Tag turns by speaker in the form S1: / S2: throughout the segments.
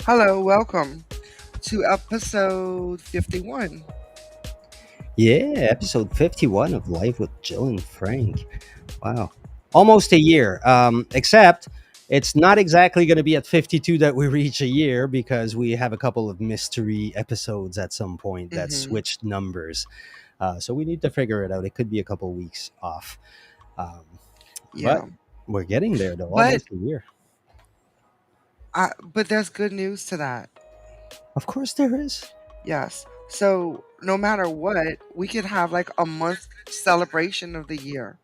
S1: Hello, welcome to episode 51.
S2: Yeah, episode 51 of Life with Jill and Frank. Wow. Almost a year. Except it's not exactly going to be at 52 that we reach a year because we have a couple of mystery episodes at some point that
S1: hmm
S2: switched numbers. So we need to figure it out. It could be a couple weeks off. Um, but
S1: Yeah,
S2: we're getting there, though.
S1: but
S2: Almost a year.
S1: but there's good news to that.
S2: Of course, there is.
S1: Yes. So no matter what, we could have like a month celebration of the year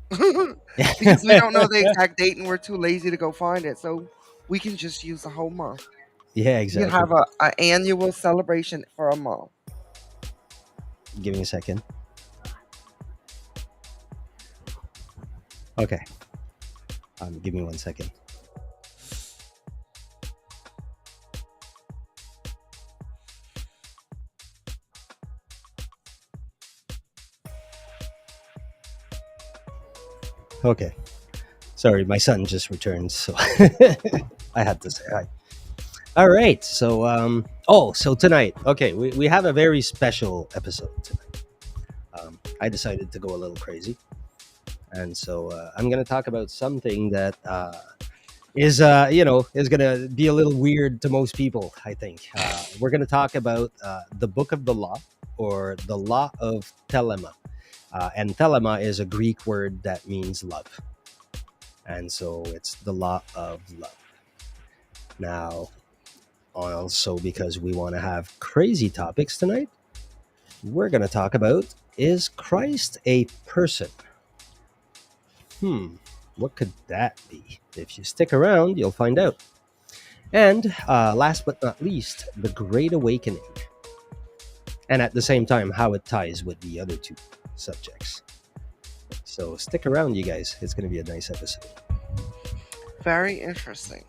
S1: because we don't know the exact date and we're too lazy to go find it. So we can just use the whole month.
S2: Yeah,
S1: We can
S2: exactly.
S1: have a annual celebration for a month.
S2: Give me a second. Okay. Give me 1 second. Okay. Sorry, my son just returned, so I had to say hi. All right. So tonight, okay, we have a very special episode tonight. I decided to go a little crazy. And so I'm going to talk about something that is going to be a little weird to most people, I think. We're going to talk about the book of the law or the law of telema. And telema is a Greek word that means love. And so it's the law of love. Now, also because we want to have crazy topics tonight, we're going to talk about, is Christ a person? Hmm, what could that be? If you stick around, you'll find out. And last but not least, the Great Awakening. And at the same time, how it ties with the other two subjects. So stick around, you guys. It's going to be a nice episode.
S1: Very interesting.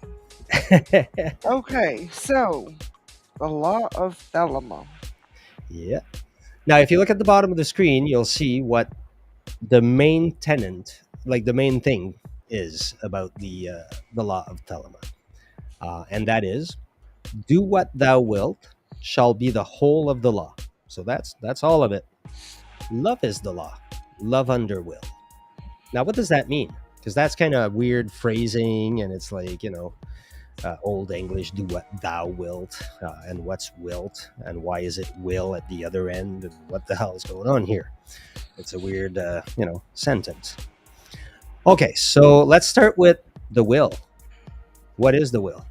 S1: Okay, so the law of Thelema.
S2: Yeah. Now, if you look at the bottom of the screen, you'll see what the main tenant, like the main thing, is about the law of Telema, and that is, "Do what thou wilt shall be the whole of the law." So that's all of it. Love is the law. Love under will. Now, what does that mean? Because that's kind of weird phrasing, and it's like old English, "Do what thou wilt," and what's wilt, and why is it will at the other end, and what the hell is going on here? It's a weird, sentence. Okay, so let's start with the will. What is the will?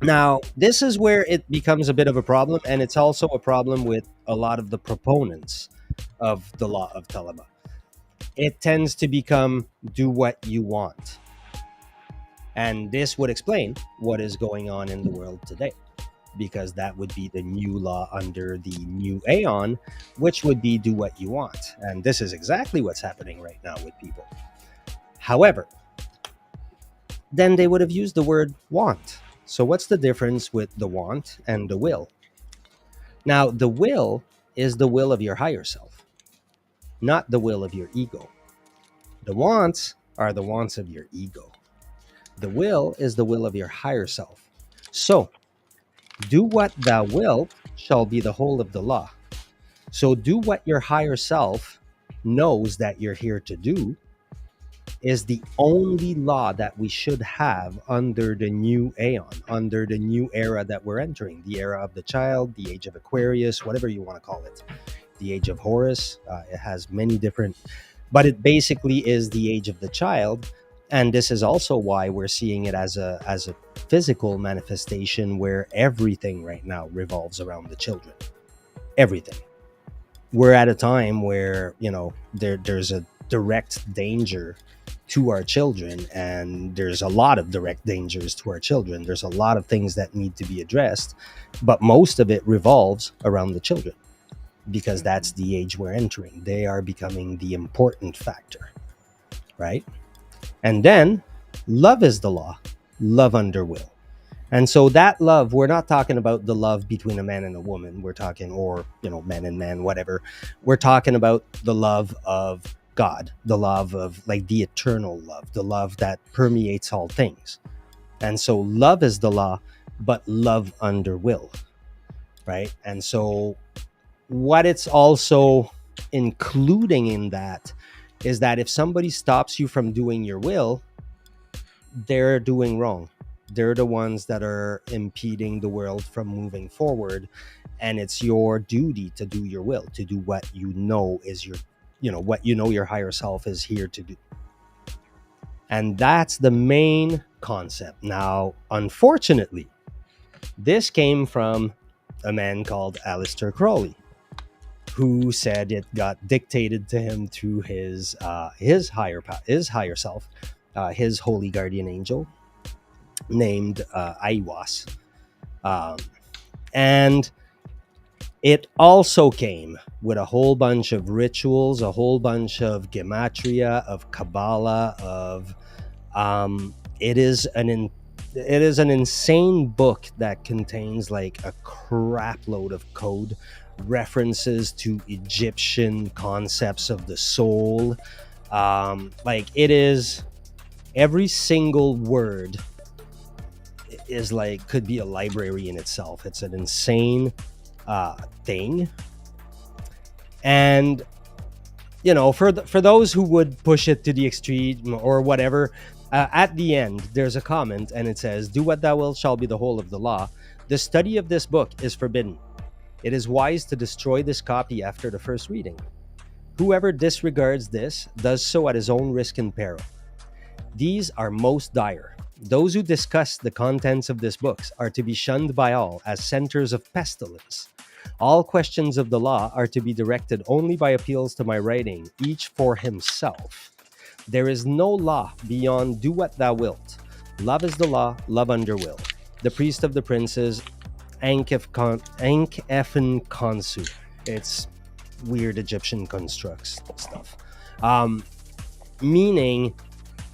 S2: Now, this is where it becomes a bit of a problem, and it's also a problem with a lot of the proponents of the law of Telema. It tends to become do what you want. And this would explain what is going on in the world today, because that would be the new law under the new Aeon, which would be do what you want. And this is exactly what's happening right now with people. However, then they would have used the word want. So, what's the difference with the want and the will? Now, the will is the will of your higher self, not the will of your ego. The wants are the wants of your ego. The will is the will of your higher self. So, do what thou wilt shall be the whole of the law. So, do what your higher self knows that you're here to do is the only law that we should have under the new Aeon, under the new era that we're entering, the era of the child, the age of Aquarius, whatever you want to call it, the age of Horus. It has many different, but it basically is the age of the child. And this is also why we're seeing it as a physical manifestation where everything right now revolves around the children. Everything. We're at a time where there's a direct danger to our children, and there's a lot of direct dangers to our children. There's a lot of things that need to be addressed, but most of it revolves around the children because that's the age we're entering. They are becoming the important factor, right? And then love is the law. Love under will. And so that love, we're not talking about the love between a man and a woman. We're talking, or, man and man, whatever. We're talking about the love of God, the love of like the eternal love, the love that permeates all things. And so love is the law but love under will, right? And so what it's also including in that is that if somebody stops you from doing your will, they're doing wrong. They're the ones that are impeding the world from moving forward. And it's your duty to do your will, to do what you know is your, what you know your higher self is here to do. And that's the main concept. Now, unfortunately, this came from a man called Aleister Crowley, who said it got dictated to him through his his higher self, his holy guardian angel named Aiwas. Um, and it also came with a whole bunch of rituals, a whole bunch of gematria, of Kabbalah, of it is an insane book that contains like a crap load of code, references to Egyptian concepts of the soul. Like it is every single word is like could be a library in itself. It's an insane thing, and for those who would push it to the extreme or whatever, at the end there's a comment and it says, "Do what thou wilt shall be the whole of the law. The study of this book is forbidden. It is wise to destroy this copy after the first reading. Whoever disregards this does so at his own risk and peril. These are most dire. Those who discuss the contents of this book are to be shunned by all as centers of pestilence. All questions of the law are to be directed only by appeals to my writing, each for himself. There is no law beyond do what thou wilt. Love is the law, love under will. The priest of the princes, Ankh-Efen Konsu." It's weird Egyptian constructs stuff. Meaning,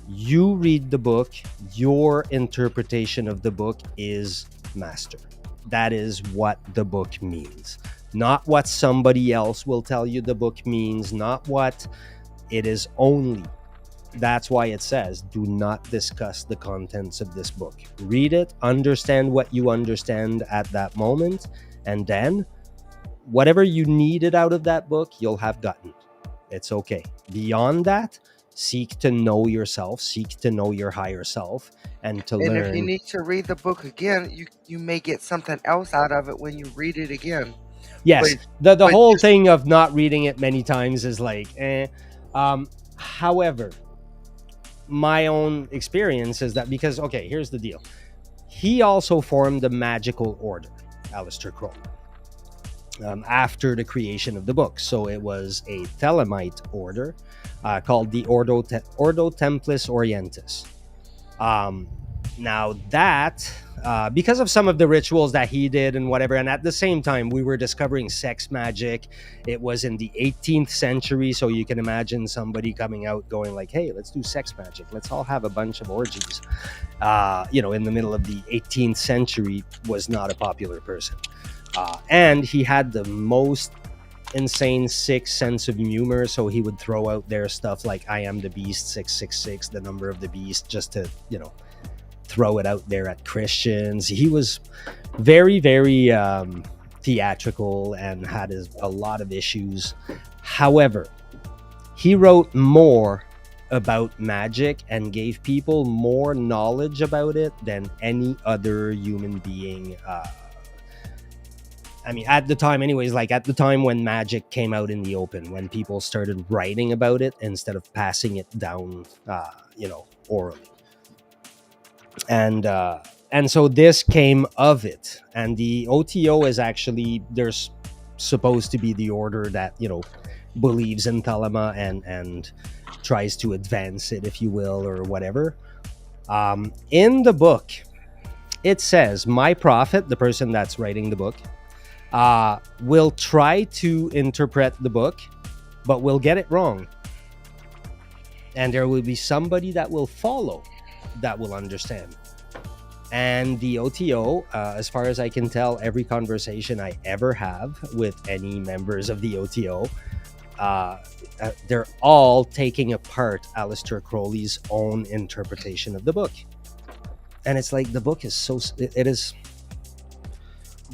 S2: you read the book, your interpretation of the book is master. That is what the book means. Not what somebody else will tell you the book means, not what it is only. That's why it says, do not discuss the contents of this book. Read it, understand what you understand at that moment, and then whatever you needed out of that book, you'll have gotten. It's okay. Beyond that, seek to know yourself, seek to know your higher self, and to
S1: And if you
S2: learn.
S1: need to read the book again, you may get something else out of it when you read it again.
S2: Yes,
S1: But
S2: the
S1: but
S2: whole
S1: just
S2: thing of not reading it many times is like, eh. However, my own experience is that because, okay, here's the deal. He also formed the magical order, Aleister Crowley, after the creation of the book. So it was a Thelemite order called the Ordo Templis Orientis. Now that, because of some of the rituals that he did and whatever, and at the same time we were discovering sex magic. It was in the 18th century, so you can imagine somebody coming out going like, "Hey, let's do sex magic. Let's all have a bunch of orgies." In the middle of the 18th century was not a popular person. And he had the most insane sick sense of humor, so he would throw out there stuff like "I am the beast 666," the number of the beast, just to throw it out there at Christians. He was very, very theatrical and had a lot of issues. However, he wrote more about magic and gave people more knowledge about it than any other human being. At the time anyways, like at the time when magic came out in the open, when people started writing about it instead of passing it down, orally. And so this came of it. And the OTO is actually, there's supposed to be the order that believes in Thelema and tries to advance it, if you will, or whatever. In the book, it says my prophet, the person that's writing the book, will try to interpret the book, but will get it wrong. And there will be somebody that will follow, that will understand. And the OTO, as far as I can tell, every conversation I ever have with any members of the OTO, they're all taking apart Aleister Crowley's own interpretation of the book. And it's like, the book is it is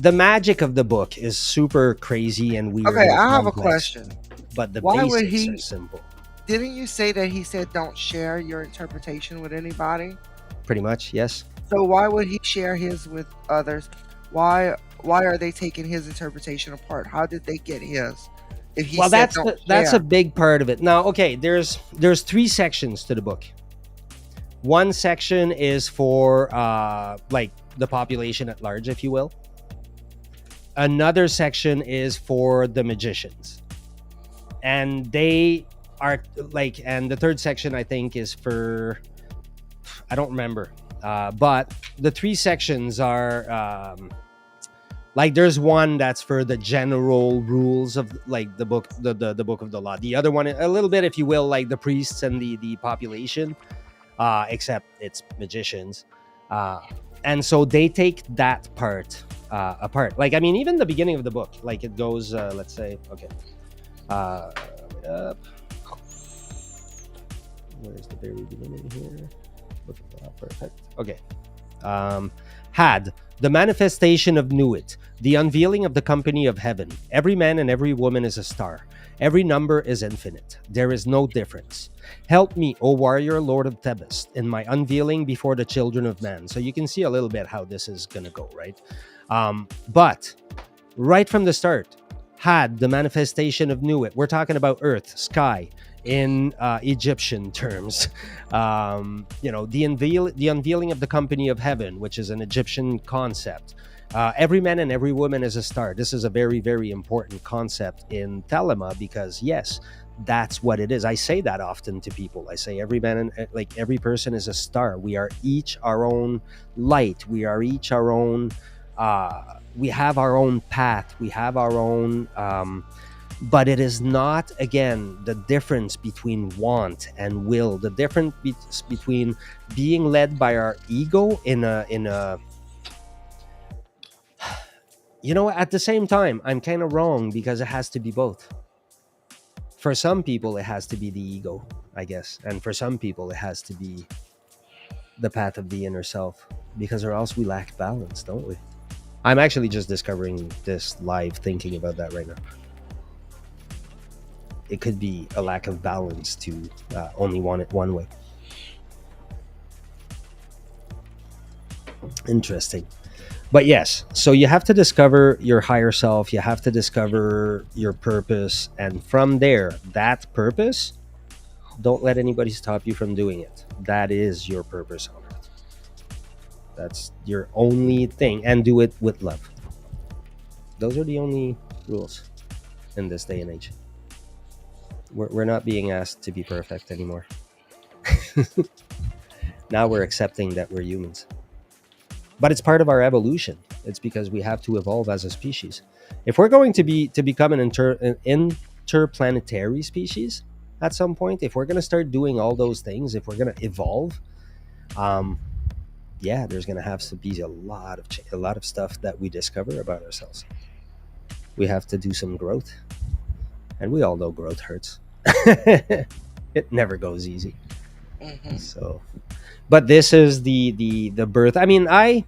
S2: the magic of the book is super crazy and weird
S1: Okay,
S2: and
S1: I have a
S2: complex,
S1: question.
S2: but the
S1: Why would
S2: basics are
S1: he?
S2: simple.
S1: Didn't you say that he said don't share your interpretation with anybody?
S2: Pretty much, yes.
S1: So why would he share his with others? Why are they taking his interpretation apart? How did they get his? If he
S2: Well,
S1: said don't
S2: that's a
S1: share.
S2: big part of it. Now, okay, there's three sections to the book. One section is for like the population at large, if you will. Another section is for the magicians, and they are like, and the third section I think is for, I don't remember, but the three sections are like there's one that's for the general rules of like the book, the book of the law. The other one a little bit, if you will, like the priests and the population, except it's magicians. Uh, and so they take that part apart. Like, I mean, even the beginning of the book, like it goes, let's say, okay, wait up. Where's the very beginning here? Book of the law, perfect. Okay. Had the manifestation of Nuit, the unveiling of the company of heaven. Every man and every woman is a star. Every number is infinite. There is no difference. Help me, O warrior, Lord of Thebes, in my unveiling before the children of man. So you can see a little bit how this is going to go, right? But right from the start, had the manifestation of Nuit. We're talking about earth, sky, in Egyptian terms. The unveiling of the company of heaven, which is an Egyptian concept. Every man and every woman is a star. This is a very, very important concept in Thelema because, yes, that's what it is. I say that often to people. I say every man and like every person is a star. We are each our own light. We are each our own. We have our own path. We have our own. But it is not, again, the difference between want and will, the difference between being led by our ego in a at the same time I'm kind of wrong because it has to be both. For some people it has to be the ego, I guess, and for some people it has to be the path of the inner self, because or else we lack balance, don't we? I'm actually just discovering this live, thinking about that right now. It could be a lack of balance to only want it one way. Interesting. But yes, so you have to discover your higher self, you have to discover your purpose, and from there, that purpose, don't let anybody stop you from doing it. That is your purpose on earth. That's your only thing, and do it with love. Those are the only rules in this day and age. We're not being asked to be perfect anymore. Now we're accepting that we're humans. But it's part of our evolution. It's because we have to evolve as a species. If we're going to become an interplanetary species at some point, if we're going to start doing all those things, if we're going to evolve, yeah, there's going to have to be a lot of stuff that we discover about ourselves. We have to do some growth, and we all know growth hurts. It never goes easy.
S1: Hmm.
S2: So, but this is the birth. I mean, I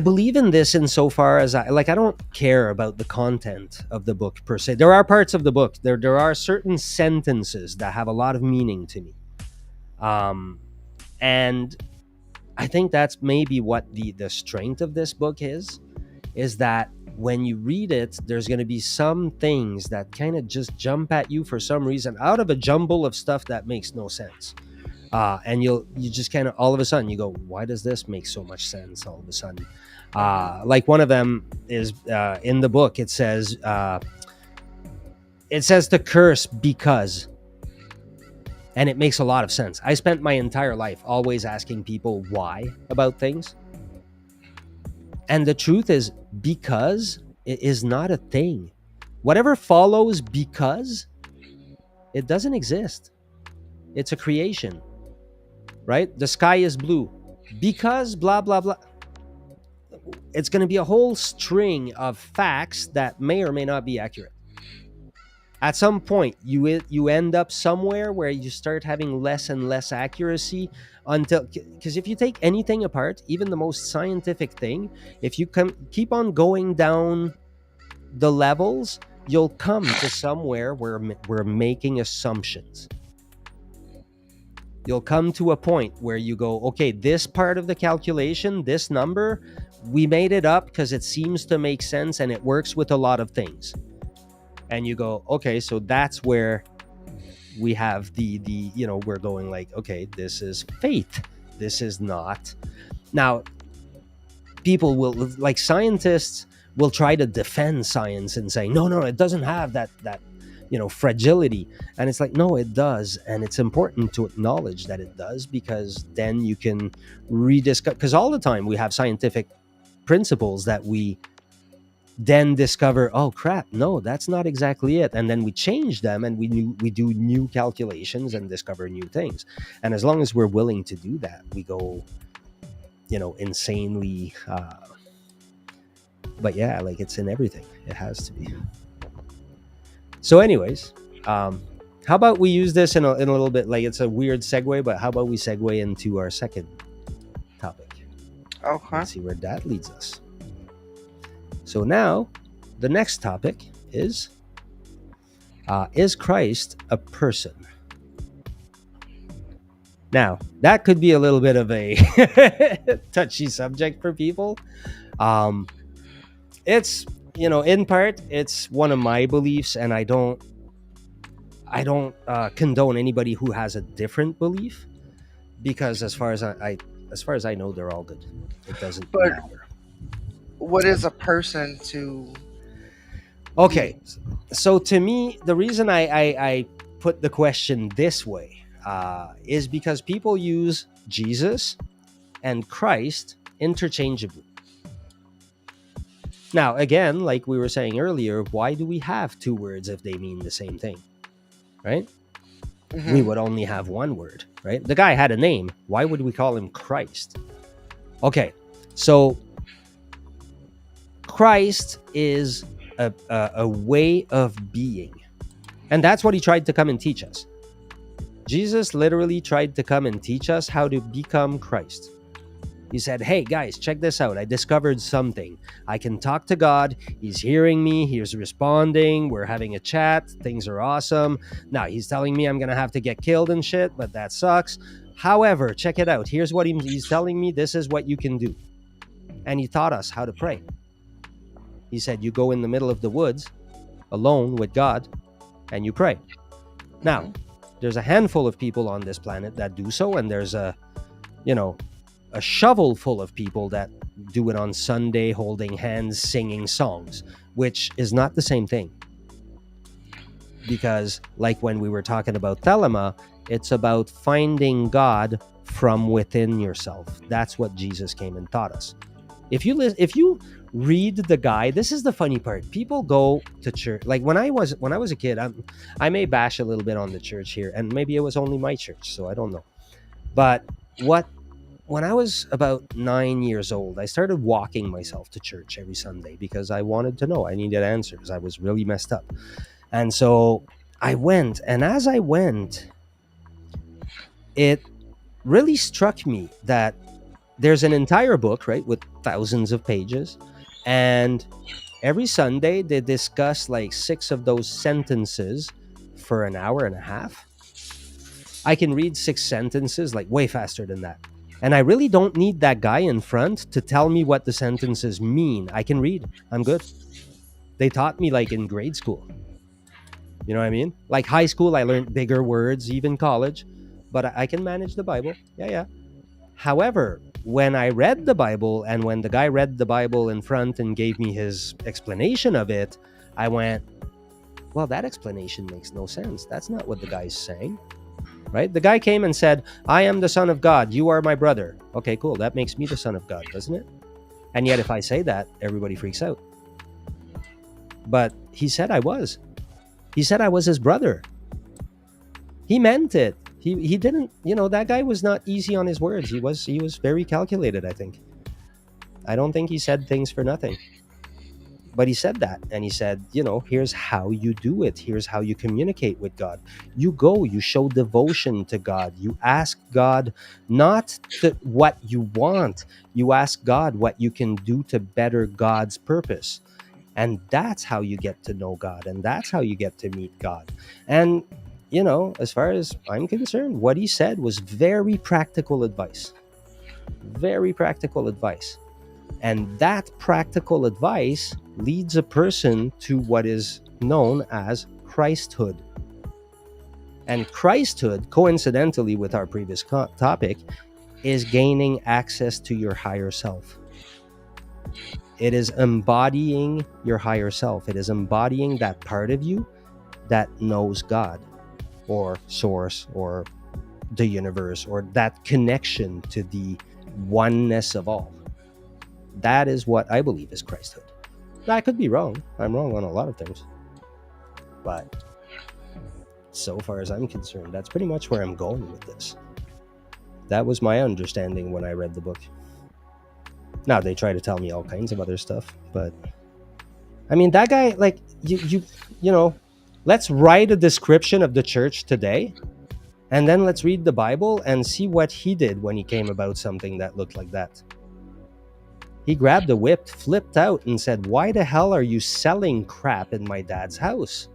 S2: believe in this insofar as I don't care about the content of the book per se. There are parts of the book, there are certain sentences that have a lot of meaning to me, and I think that's maybe what the strength of this book is that when you read it, there's going to be some things that kind of just jump at you for some reason out of a jumble of stuff that makes no sense. And you just kind of all of a sudden you go, why does this make so much sense all of a sudden?
S1: Hmm.
S2: Like one of them is in the book. It says to curse because, and it makes a lot of sense. I spent my entire life always asking people why about things, and the truth is because it is not a thing. Whatever follows because, it doesn't exist. It's a creation, right? The sky is blue because blah blah blah. It's going to be a whole string of facts that may or may not be accurate. At some point, you end up somewhere where you start having less and less accuracy until, because if you take anything apart, even the most scientific thing, if you keep on going down the levels, you'll come to somewhere where we're making assumptions. You'll come to a point where you go, okay, this part of the calculation, this number, we made it up because it seems to make sense and it works with a lot of things. And you go, okay, so that's where we have the we're going like, okay, this is faith. This is not. Now, people will, like scientists will try to defend science and say, no, it doesn't have that fragility. And it's like, no, it does. And it's important to acknowledge that it does, because then you can rediscover, because all the time we have scientific principles that we then discover, oh crap, no, that's not exactly it, and then we change them, and we do new calculations and discover new things. And as long as we're willing to do that, we go insanely but yeah, like, it's in everything. It has to be. So anyways, how about we use this in a little bit, like, it's a weird segue, but how about we segue into our second topic
S1: Okay.
S2: and see where that leads us. So now the next topic is Christ a person? Now, that could be a little bit of a touchy subject for people. It's, in part, it's one of my beliefs, and I don't condone anybody who has a different belief, because as far as I know, they're all good. It doesn't
S1: But
S2: matter.
S1: what is a person to
S2: Okay,
S1: you?
S2: so to me, the reason I put the question this way is because people use Jesus and Christ interchangeably. Now, again, like we were saying earlier, why do we have two words if they mean the same thing, right? We
S1: Hmm.
S2: would only have one word, right? The guy had a name. Why would we call him Christ? Okay, so Christ is a way of being. And that's what he tried to come and teach us. Jesus literally tried to come and teach us how to become Christ. He said, hey guys, check this out. I discovered something. I can talk to God. He's hearing me. He's responding. We're having a chat. Things are awesome. Now, he's telling me I'm going to have to get killed and shit, but that sucks. However, check it out. Here's what he's telling me. This is what you can do. And he taught us how to pray. He said, you go in the middle of the woods alone with God and you pray. Now,
S1: Hmm.
S2: there's a handful of people on this planet that do so, and there's a shovel full of people that do it on Sunday, holding hands, singing songs, which is not the same thing. Because, like when we were talking about Thelema, it's about finding God from within yourself. That's what Jesus came and taught us. If you read the guy, this is the funny part. People go to church. Like when I was a kid, I may bash a little bit on the church here, and maybe it was only my church, so I don't know. But when I was about 9 years old, I started walking myself to church every Sunday because I wanted to know. I needed answers. I was really messed up. And so I went. And as I went, it really struck me that there's an entire book, right, with thousands of pages. And every Sunday, they discuss like 6 of those sentences for an hour and a half. I can read 6 sentences like way faster than that. And I really don't need that guy in front to tell me what the sentences mean. I can read. I'm good. They taught me like in grade school. You know what I mean? Like high school, I learned bigger words, even college, but I can manage the Bible. Yeah, yeah. However, when I read the Bible and when the guy read the Bible in front and gave me his explanation of it, I went, well, that explanation makes no sense. That's not what the guy's saying. Right? The guy came and said, I am the son of God. You are my brother. Okay, cool. That makes me the son of God, doesn't it? And yet, if I say that, everybody freaks out. But he said I was. He said I was his brother. He meant it. He didn't, that guy was not easy on his words. He was very calculated, I think. I don't think he said things for nothing. But he said that, and he said, here's how you do it. Here's how you communicate with God. You go, you show devotion to God. You ask God not what you want, you ask God what you can do to better God's purpose. And that's how you get to know God, and that's how you get to meet God. And, as far as I'm concerned, what he said was very practical advice. Very practical advice. And that practical advice leads a person to what is known as Christhood. And Christhood, coincidentally with our previous topic, is gaining access to your higher self. It is embodying your higher self. It is embodying that part of you that knows God or source or the universe or that connection to the oneness of all. That is what I believe is Christhood. Now, I could be wrong. I'm wrong on a lot of things. But so far as I'm concerned, that's pretty much where I'm going with this. That was my understanding when I read the book. Now, they try to tell me all kinds of other stuff, but I mean, that guy, like, let's write a description of the church today, and then let's read the Bible and see what he did when he came about something that looked like that. He grabbed a whip, flipped out, and said, "Why the hell are you selling crap in my dad's house?"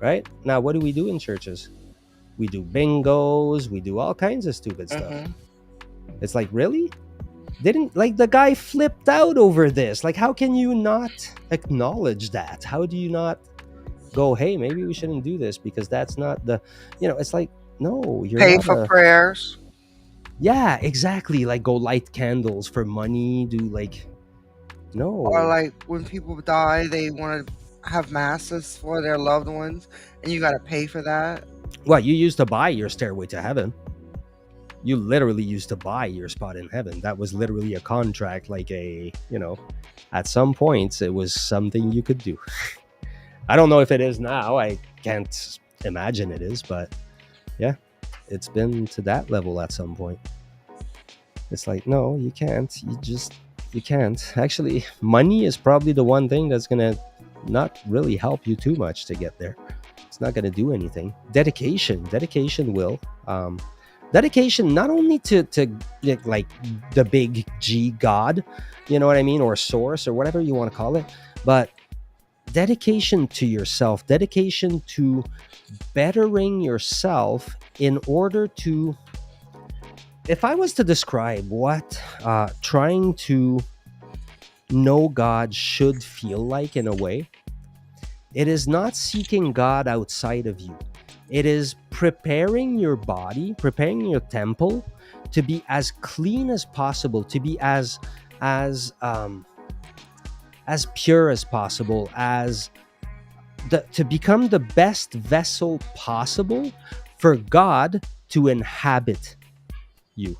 S2: Right? Now, what do we do in churches? We do bingos, we do all kinds of stupid stuff.
S1: Mm-hmm.
S2: It's like, really? Didn't, like, the guy flipped out over this? Like, how can you not acknowledge that? How do you not go, hey, maybe we shouldn't do this because that's not the, it's like, no, you're
S1: Pay
S2: not
S1: for
S2: a,
S1: prayers,
S2: yeah, exactly. Like, go light candles for money, do like,
S1: or
S2: no.
S1: like when people die, they want to have masses for their loved ones, and you got to pay for that.
S2: Well, you used to buy your stairway to heaven. You literally used to buy your spot in heaven. That was literally a contract, like at some points, it was something you could do. I don't know if it is now. I can't imagine it is, but yeah, it's been to that level at some point. It's like, no, you can't. You can't. Actually, money is probably the one thing that's going to not really help you too much to get there. It's not going to do anything. Dedication will. Dedication not only to like the big G God, you know what I mean, or source or whatever you want to call it, but dedication to yourself, dedication to bettering yourself in order to, if I was to describe what trying to know God should feel like in a way, it is not seeking God outside of you. It is preparing your body, preparing your temple to be as clean as possible, to be as pure as possible, to become the best vessel possible for God to inhabit you.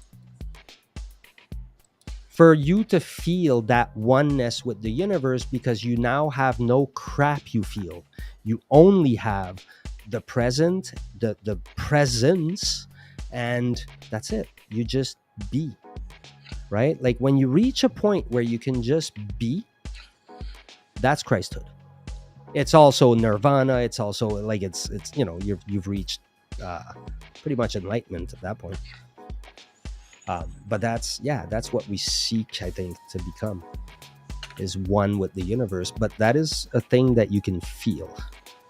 S2: For you to feel that oneness with the universe, because you now have no crap you feel. You only have the present, the presence, and that's it. You just be, right? Like when you reach a point where you can just be, that's Christhood. It's also nirvana. It's also like it's you've reached pretty much enlightenment at that point. But that's what we seek, I think, to become, is one with the universe. But that is a thing that you can feel.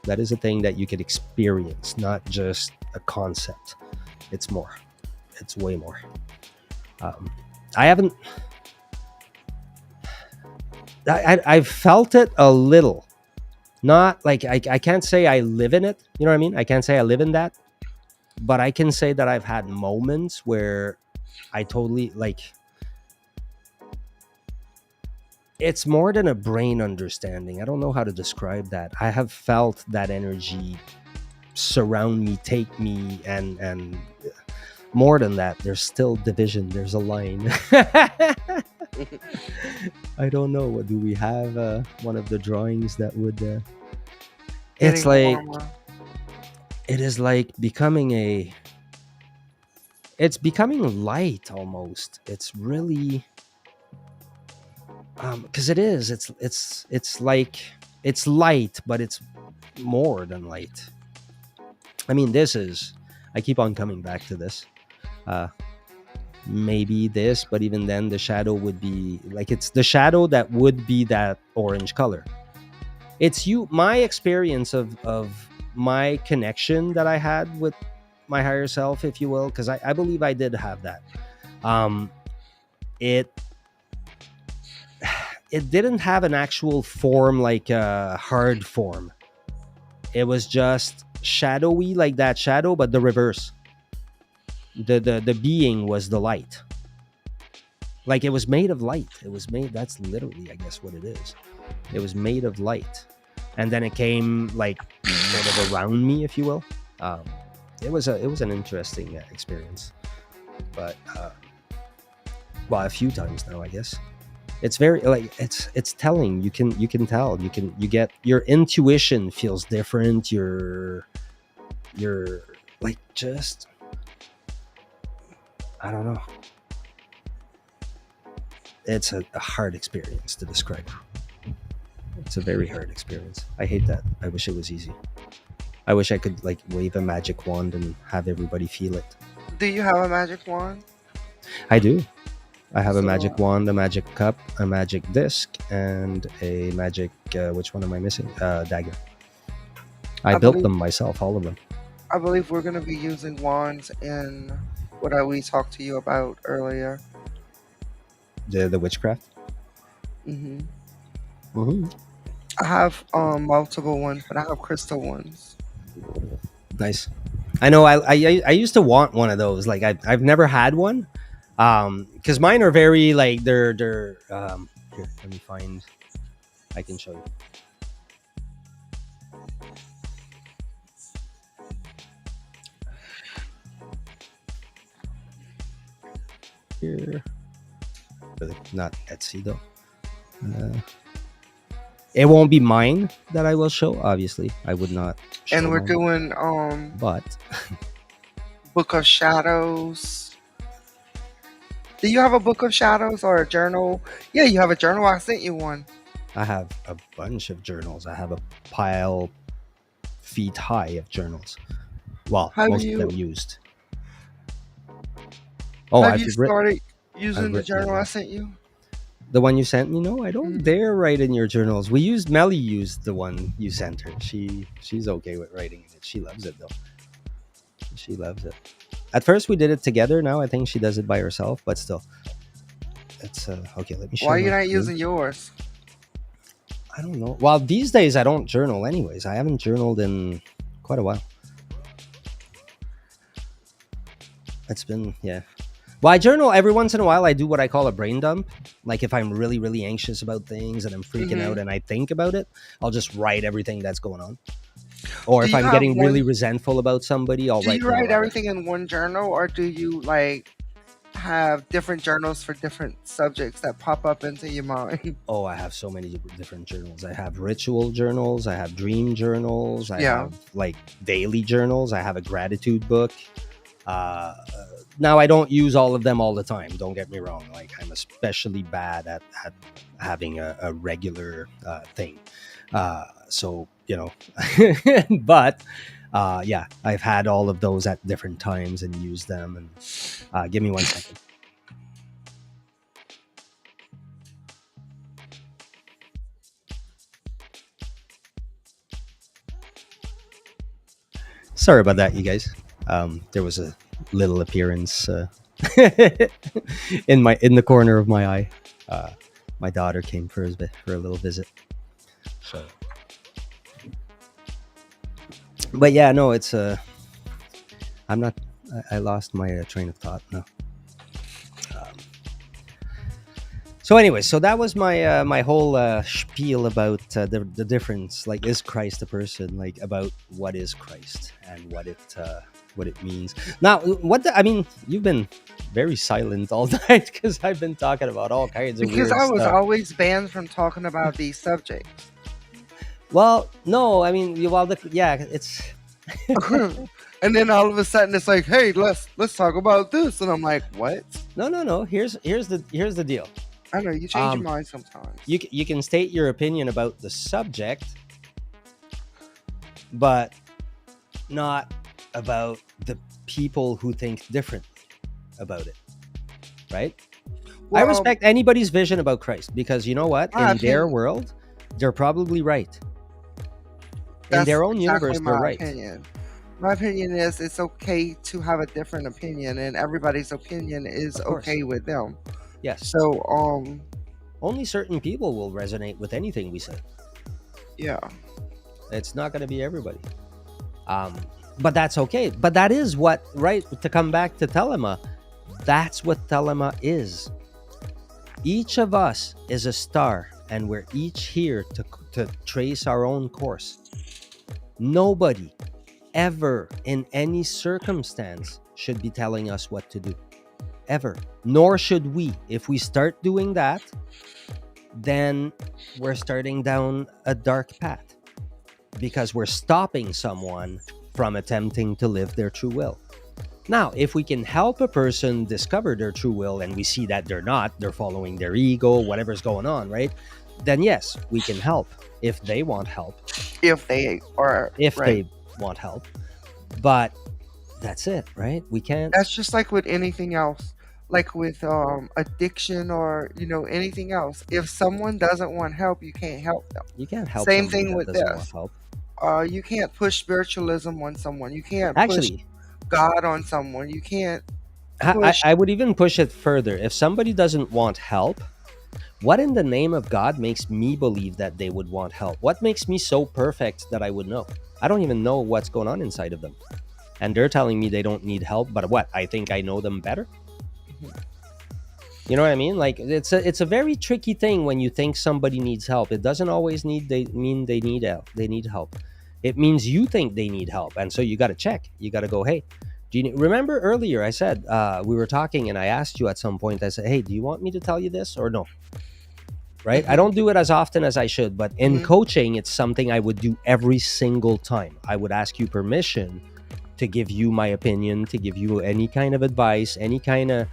S2: That is a thing that you can experience, not just a concept. It's more. It's way more. I haven't. I've felt it a little. Not like I can't say I live in it. You know what I mean? I can't say I live in that. But I can say that I've had moments where I totally like. It's more than a brain understanding. I don't know how to describe that. I have felt that energy surround me, take me, and more than that, there's still division. There's a line. I don't know. What do we have? One of the drawings that would. It's
S1: Getting
S2: like
S1: warmer.
S2: it is like becoming a. It's becoming light almost. It's really. Because it is. It's like it's light, but it's more than light. I mean, this is. I keep on coming back to this. Uh, Maybe this, but even then, the shadow would be like it's the shadow that would be that orange color. It's you. My experience of my connection that I had with my higher self, if you will, because I believe I did have that. Um, it it didn't have an actual form like a hard form. It was just shadowy like that shadow, but the reverse. The being was the light. Like it was made of light. It was made. That's literally, I guess, what it is. It was made of light, and then it came like sort of around me, if you will. Um, it was an interesting experience, but well, a few times now, I guess. It's very like it's telling. You can tell. You get your intuition feels different. Your like just I don't know. It's a hard experience to describe. It's a very hard experience. I hate that. I wish it was easy. I wish I could like wave a magic wand and have everybody feel it.
S1: Do you have a magic wand?
S2: I do. I have a magic
S1: So
S2: wand, a magic cup, a magic disc, and a magic. Which one am I missing? Dagger. I
S1: I
S2: built
S1: believe
S2: them myself, all of them.
S1: I believe we're gonna be using wands in we talked to you about earlier.
S2: The witchcraft.
S1: hmm
S2: Hmm.
S1: I have multiple ones, but I have crystal ones.
S2: Nice. I know. I used to want one of those. Like I've never had one. Because mine are very like they're. Here, let me find. I can show you here. Really, not Etsy though. Uh, it won't be mine that I will show. Obviously, I would not show
S1: And we're
S2: mine.
S1: doing
S2: But
S1: Book of Shadows. Do you have a Book of Shadows or a journal? Yeah, you have a journal. I sent you one.
S2: I have a bunch of journals. I have a pile feet high of journals. Well,
S1: Have
S2: most of them
S1: you
S2: used. Oh,
S1: have you started
S2: I've
S1: using the
S2: written in
S1: journal I
S2: them.
S1: sent you?
S2: The one you sent me? No, I don't
S1: Mm.
S2: dare write in your journals. We used Melly used the one you sent her. She's okay with writing in it. She loves it though. She loves it. At first we did it together. Now I think she does it by herself, but still. It's okay, let me
S1: Why are
S2: share
S1: you
S2: my
S1: not
S2: screen.
S1: using yours?
S2: I don't know. Well, these days I don't journal anyways. I haven't journaled in quite a while. It's been yeah. Well, I journal every once in a while. I do what I call a brain dump. Like if I'm really, really anxious about things and I'm freaking
S1: hmm
S2: out and I think about it, I'll just write everything that's going on. Or
S1: Do
S2: if
S1: you
S2: I'm
S1: have
S2: getting really
S1: one?
S2: resentful about somebody, I'll
S1: Do
S2: write
S1: you
S2: more
S1: write
S2: about it.
S1: everything in one journal, or do you like have different journals for different subjects that pop up into your mind?
S2: Oh, I have so many different journals. I have ritual journals. I have dream journals. I
S1: Yeah.
S2: have like daily journals. I have a gratitude book. Uh, Now, I don't use all of them all the time. Don't get me wrong. Like I'm especially bad at having a regular thing. So but yeah, I've had all of those at different times and used them. And give me 1 second. Sorry about that, you guys. There was a little appearance in the corner of my eye. Uh, my daughter came for for a little visit. So, but yeah, no, it's I'm not. I lost my train of thought. No. Um, so anyway, so that was my whole spiel about the difference. Like, is Christ a person? Like, about what is Christ and what it means. Now, I mean, you've been very silent all night because I've been talking about all kinds of
S1: Because
S2: weird
S1: I was
S2: stuff.
S1: always banned from talking about these subjects.
S2: Well, no, I mean, yeah, it's
S1: And then all of a sudden it's like, hey, let's talk about this. And I'm like, what?
S2: no, no, no. Here's the deal.
S1: I know you change your
S2: Um,
S1: mind sometimes.
S2: you can state your opinion about the subject, but not about the people who think differently about it, right? I
S1: Well,
S2: respect anybody's vision about Christ because you know what?
S1: my
S2: In their
S1: opinion.
S2: world, they're probably right. In
S1: That's
S2: their own
S1: exactly
S2: universe, they're
S1: my
S2: right.
S1: opinion. My opinion is it's okay to have a different opinion, and everybody's opinion is
S2: Of course.
S1: okay with them.
S2: Yes.
S1: So,
S2: Only certain people will resonate with anything we say.
S1: yeah,
S2: It's not going to be everybody. Um, but that's okay. But that is what, right? To come back to Telema, that's what Telema is. Each of us is a star, and we're each here to trace our own course. Nobody ever, in any circumstance, should be telling us what to do. Ever. Nor should we. If we start doing that, then we're starting down a dark path because we're stopping someone from attempting to live their true will. Now, if we can help a person discover their true will and we see that they're not, they're following their ego, whatever's going on, right? Then yes, we can help if they want help,
S1: if they are
S2: if
S1: right.
S2: they want help. But that's it, right? We can't,
S1: That's just like with anything else, like with addiction or anything else. If someone doesn't want help, you can't help them.
S2: you can't help
S1: Same
S2: somebody
S1: thing
S2: that
S1: with
S2: doesn't want
S1: this.
S2: help.
S1: You can't push spiritualism on someone. You can't push
S2: Actually,
S1: God on someone. You can't push.
S2: I would even push it further. If somebody doesn't want help, what in the name of God makes me believe that they would want help? What makes me so perfect that I would know? I don't even know what's going on inside of them. And they're telling me they don't need help, but what? I think I know them better?
S1: Mhm.
S2: You know what I mean? Like it's a very tricky thing when you think somebody needs help. It doesn't always mean they need help. They need help. It means you think they need help, and so you got to check. You got to go, hey, do you remember earlier I said we were talking and I asked you at some point. I said, hey, do you want me to tell you this or no? Right? I
S1: Mhm.
S2: don't do it as often as I should, but in
S1: Mhm.
S2: coaching, it's something I would do every single time. I would ask you permission to give you my opinion, to give you any kind of advice, any kind of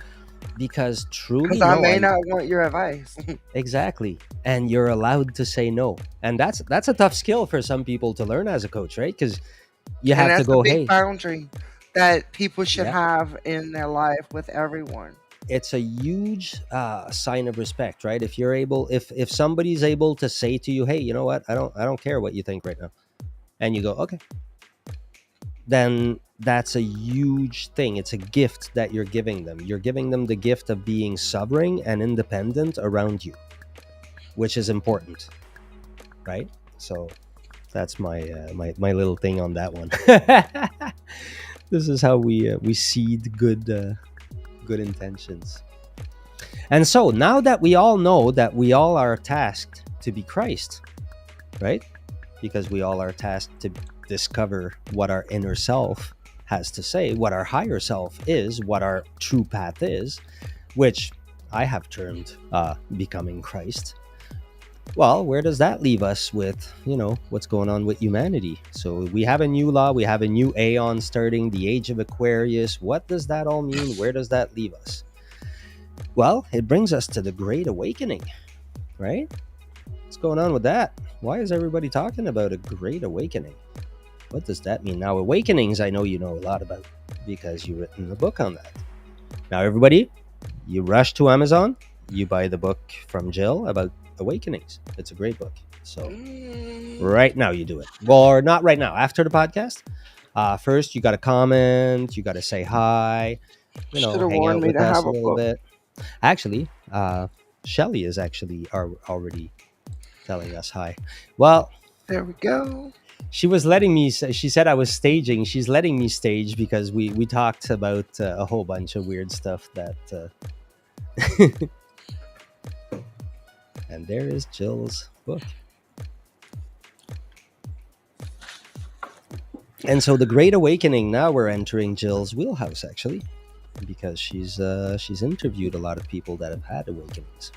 S2: because
S1: Because
S2: truly
S1: I
S2: no,
S1: may
S2: I
S1: not want your advice,
S2: exactly. And you're allowed to say no. And that's a tough skill for some people to learn as a coach, right? Because you
S1: and
S2: have to
S1: that's a
S2: go,
S1: big
S2: hey,
S1: boundary that people should
S2: yeah,
S1: have in their life with everyone.
S2: it's a huge sign of respect, right? If you're able, if somebody's able to say to you, hey, you know what, I don't care what you think right now, and you go, okay, then that's a huge thing. It's a gift that you're giving them. You're giving them the gift of being sovereign and independent around you, which is important, right? So that's my little thing on that one. This is how we seed good intentions. And so now that we all know that we all are tasked to be Christ, right? Because we all are tasked to discover what our inner self has to say, what our higher self is, what our true path is, which I have termed becoming Christ. Well, where does that leave us with, what's going on with humanity? So we have a new law, we have a new aeon starting, the age of Aquarius. What does that all mean? Where does that leave us? Well, it brings us to the Great Awakening, right? What's going on with that? Why is everybody talking about a Great Awakening? What does that mean? Now, awakenings, I know you know a lot about because you've written a book on that. Now, everybody, you rush to Amazon, you buy the book from Jill about awakenings. It's a great book. So,
S1: Mm,
S2: right now, you do it. Well, or not right now, after the podcast. First, you got to comment, you got to say hi,
S1: should have
S2: hang
S1: warned
S2: out
S1: me
S2: with
S1: to
S2: us
S1: have
S2: a
S1: a
S2: little
S1: book.
S2: bit. Actually, Shelly is actually already telling us hi. Well,
S1: There we go.
S2: she was letting me. She said I was staging. She's letting me stage because we talked about a whole bunch of weird stuff that. And there is Jill's book. And so the Great Awakening. Now we're entering Jill's wheelhouse, actually, because she's interviewed a lot of people that have had awakenings.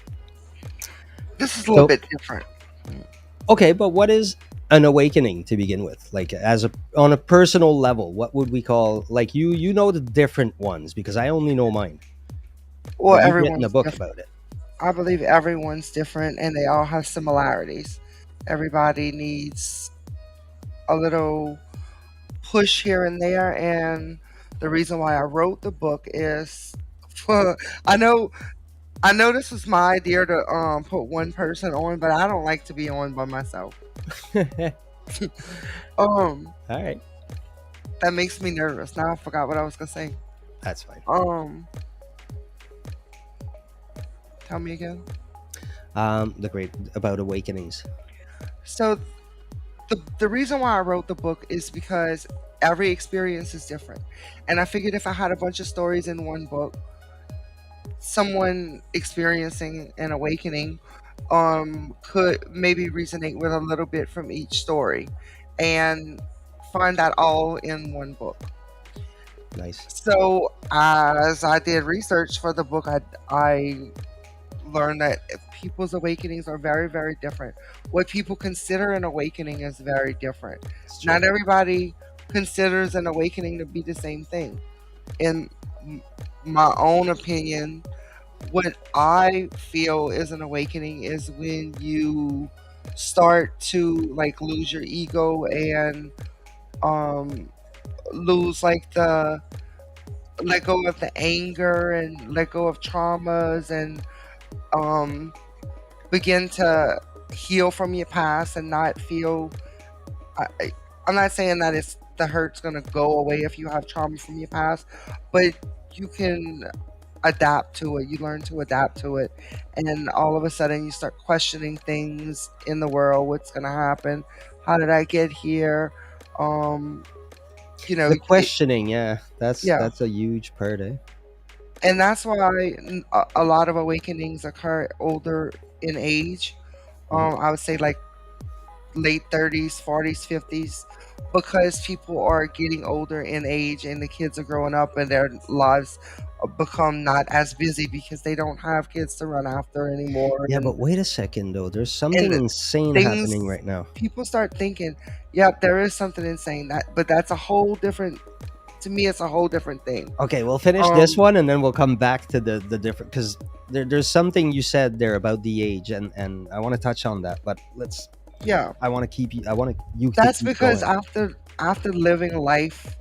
S1: This is a little
S2: So
S1: bit different.
S2: okay, but what is an awakening to begin with? Like as a on a personal level, what would we call like you know the different ones because I only know mine.
S1: Well,
S2: But you've written a
S1: everyone's
S2: book
S1: different.
S2: about it.
S1: I believe everyone's different and they all have similarities. Everybody needs a little push here and there, and the reason why I wrote the book is for I know I know this was my idea to put one person on, but I don't like to be on by myself.
S2: All
S1: Um
S2: right,
S1: that makes me nervous. Now I forgot what I was gonna say.
S2: that's fine.
S1: Um Tell me again.
S2: The great about awakenings.
S1: So the reason why I wrote the book is because every experience is different. And I figured if I had a bunch of stories in one book, someone experiencing an awakening could maybe resonate with a little bit from each story and find that all in one book.
S2: Nice.
S1: So as I did research for the book, I learned that people's awakenings are very, very different. What people consider an awakening is very different.
S2: It's true.
S1: Not everybody considers an awakening to be the same thing. In my own opinion, what I feel is an awakening is when you start to like lose your ego and um lose like the let go of the anger and let go of traumas and um begin to heal from your past and not feel I'm not saying that it's the hurt's gonna go away if you have trauma from your past, but you can adapt to it. You learn to adapt to it, and then all of a sudden you start questioning things in the world. What's gonna happen? How did I get here? Um, you know,
S2: The questioning, yeah,
S1: yeah,
S2: that's a huge part, eh?
S1: and that's why a lot of awakenings occur older in age.
S2: Mhm.
S1: I would say like late 30s, 40s, 50s, because people are getting older in age and the kids are growing up and their lives become not as busy because they don't have kids to run after anymore.
S2: Yeah, but wait a second though. There's something
S1: And
S2: insane
S1: things,
S2: happening right now.
S1: people start thinking, yep, there is something insane that, but that's a whole different, to me, it's a whole different thing.
S2: Okay, we'll finish this
S1: Um,
S2: one and then we'll come back to the different because there's something you said there about the age and I want to touch on that. But let's.
S1: yeah,
S2: I want to keep you. I want you to
S1: that's
S2: keep
S1: because
S2: going.
S1: after living life,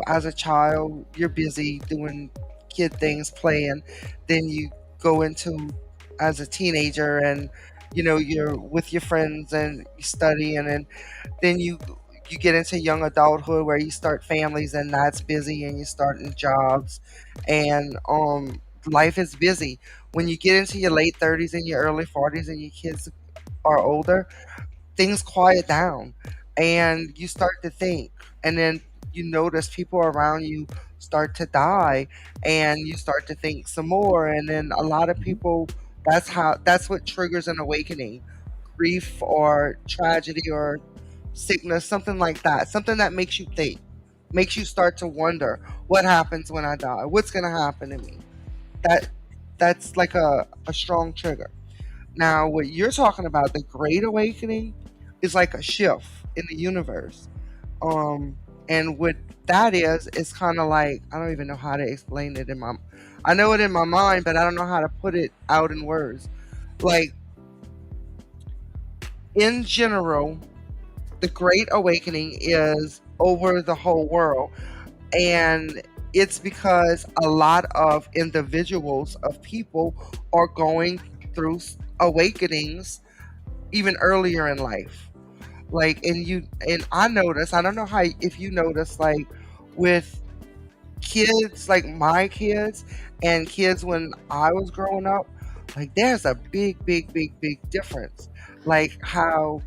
S1: as a child, you're busy doing kid things, playing. Then you go into as a teenager, and you're with your friends and you study, and then you get into young adulthood where you start families, and that's busy, and you start in jobs, and life is busy. When you get into your late 30s and your early 40s, and your kids are older, things quiet down and you start to think, and then you notice people around you start to die and you start to think some more, and then a lot of
S2: Mhm.
S1: people, that's what triggers an awakening, grief or tragedy or sickness, something like that, something that makes you think, makes you start to wonder what happens when I die, what's going to happen to me. That that's like a strong trigger. Now, what you're talking about, the Great Awakening, is like a shift in the universe. Um, and what that is kind of like, I don't even know how to explain it I know it in my mind, but I don't know how to put it out in words. Like in general, the Great Awakening is over the whole world, and it's because a lot of individuals of people are going through awakenings even earlier in life. Like, and I notice, I don't know how, if you notice, like with kids, like my kids and kids when I was growing up, like there's a big, big, big, big difference. Like how,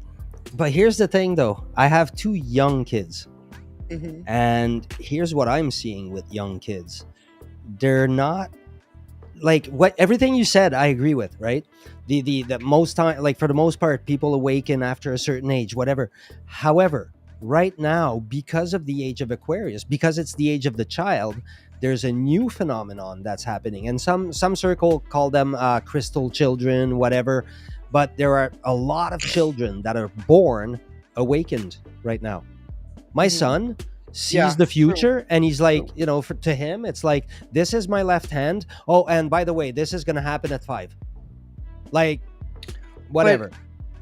S2: But here's the thing, though. I have two young kids,
S1: hmm
S2: and here's what I'm seeing with young kids. They're not like what everything you said. I agree with, right? The most time, like for the most part, people awaken after a certain age, whatever. However, right now, because of the age of Aquarius, because it's the age of the child, there's a new phenomenon that's happening, and some circle call them crystal children, whatever. But there are a lot of children that are born awakened right now. My
S1: hmm
S2: son. sees
S1: Yeah,
S2: the
S1: true,
S2: future, and he's like,
S1: true.
S2: to him, it's like, this is my left hand. Oh, and by the way, this is gonna happen at 5. Like,
S1: But
S2: whatever.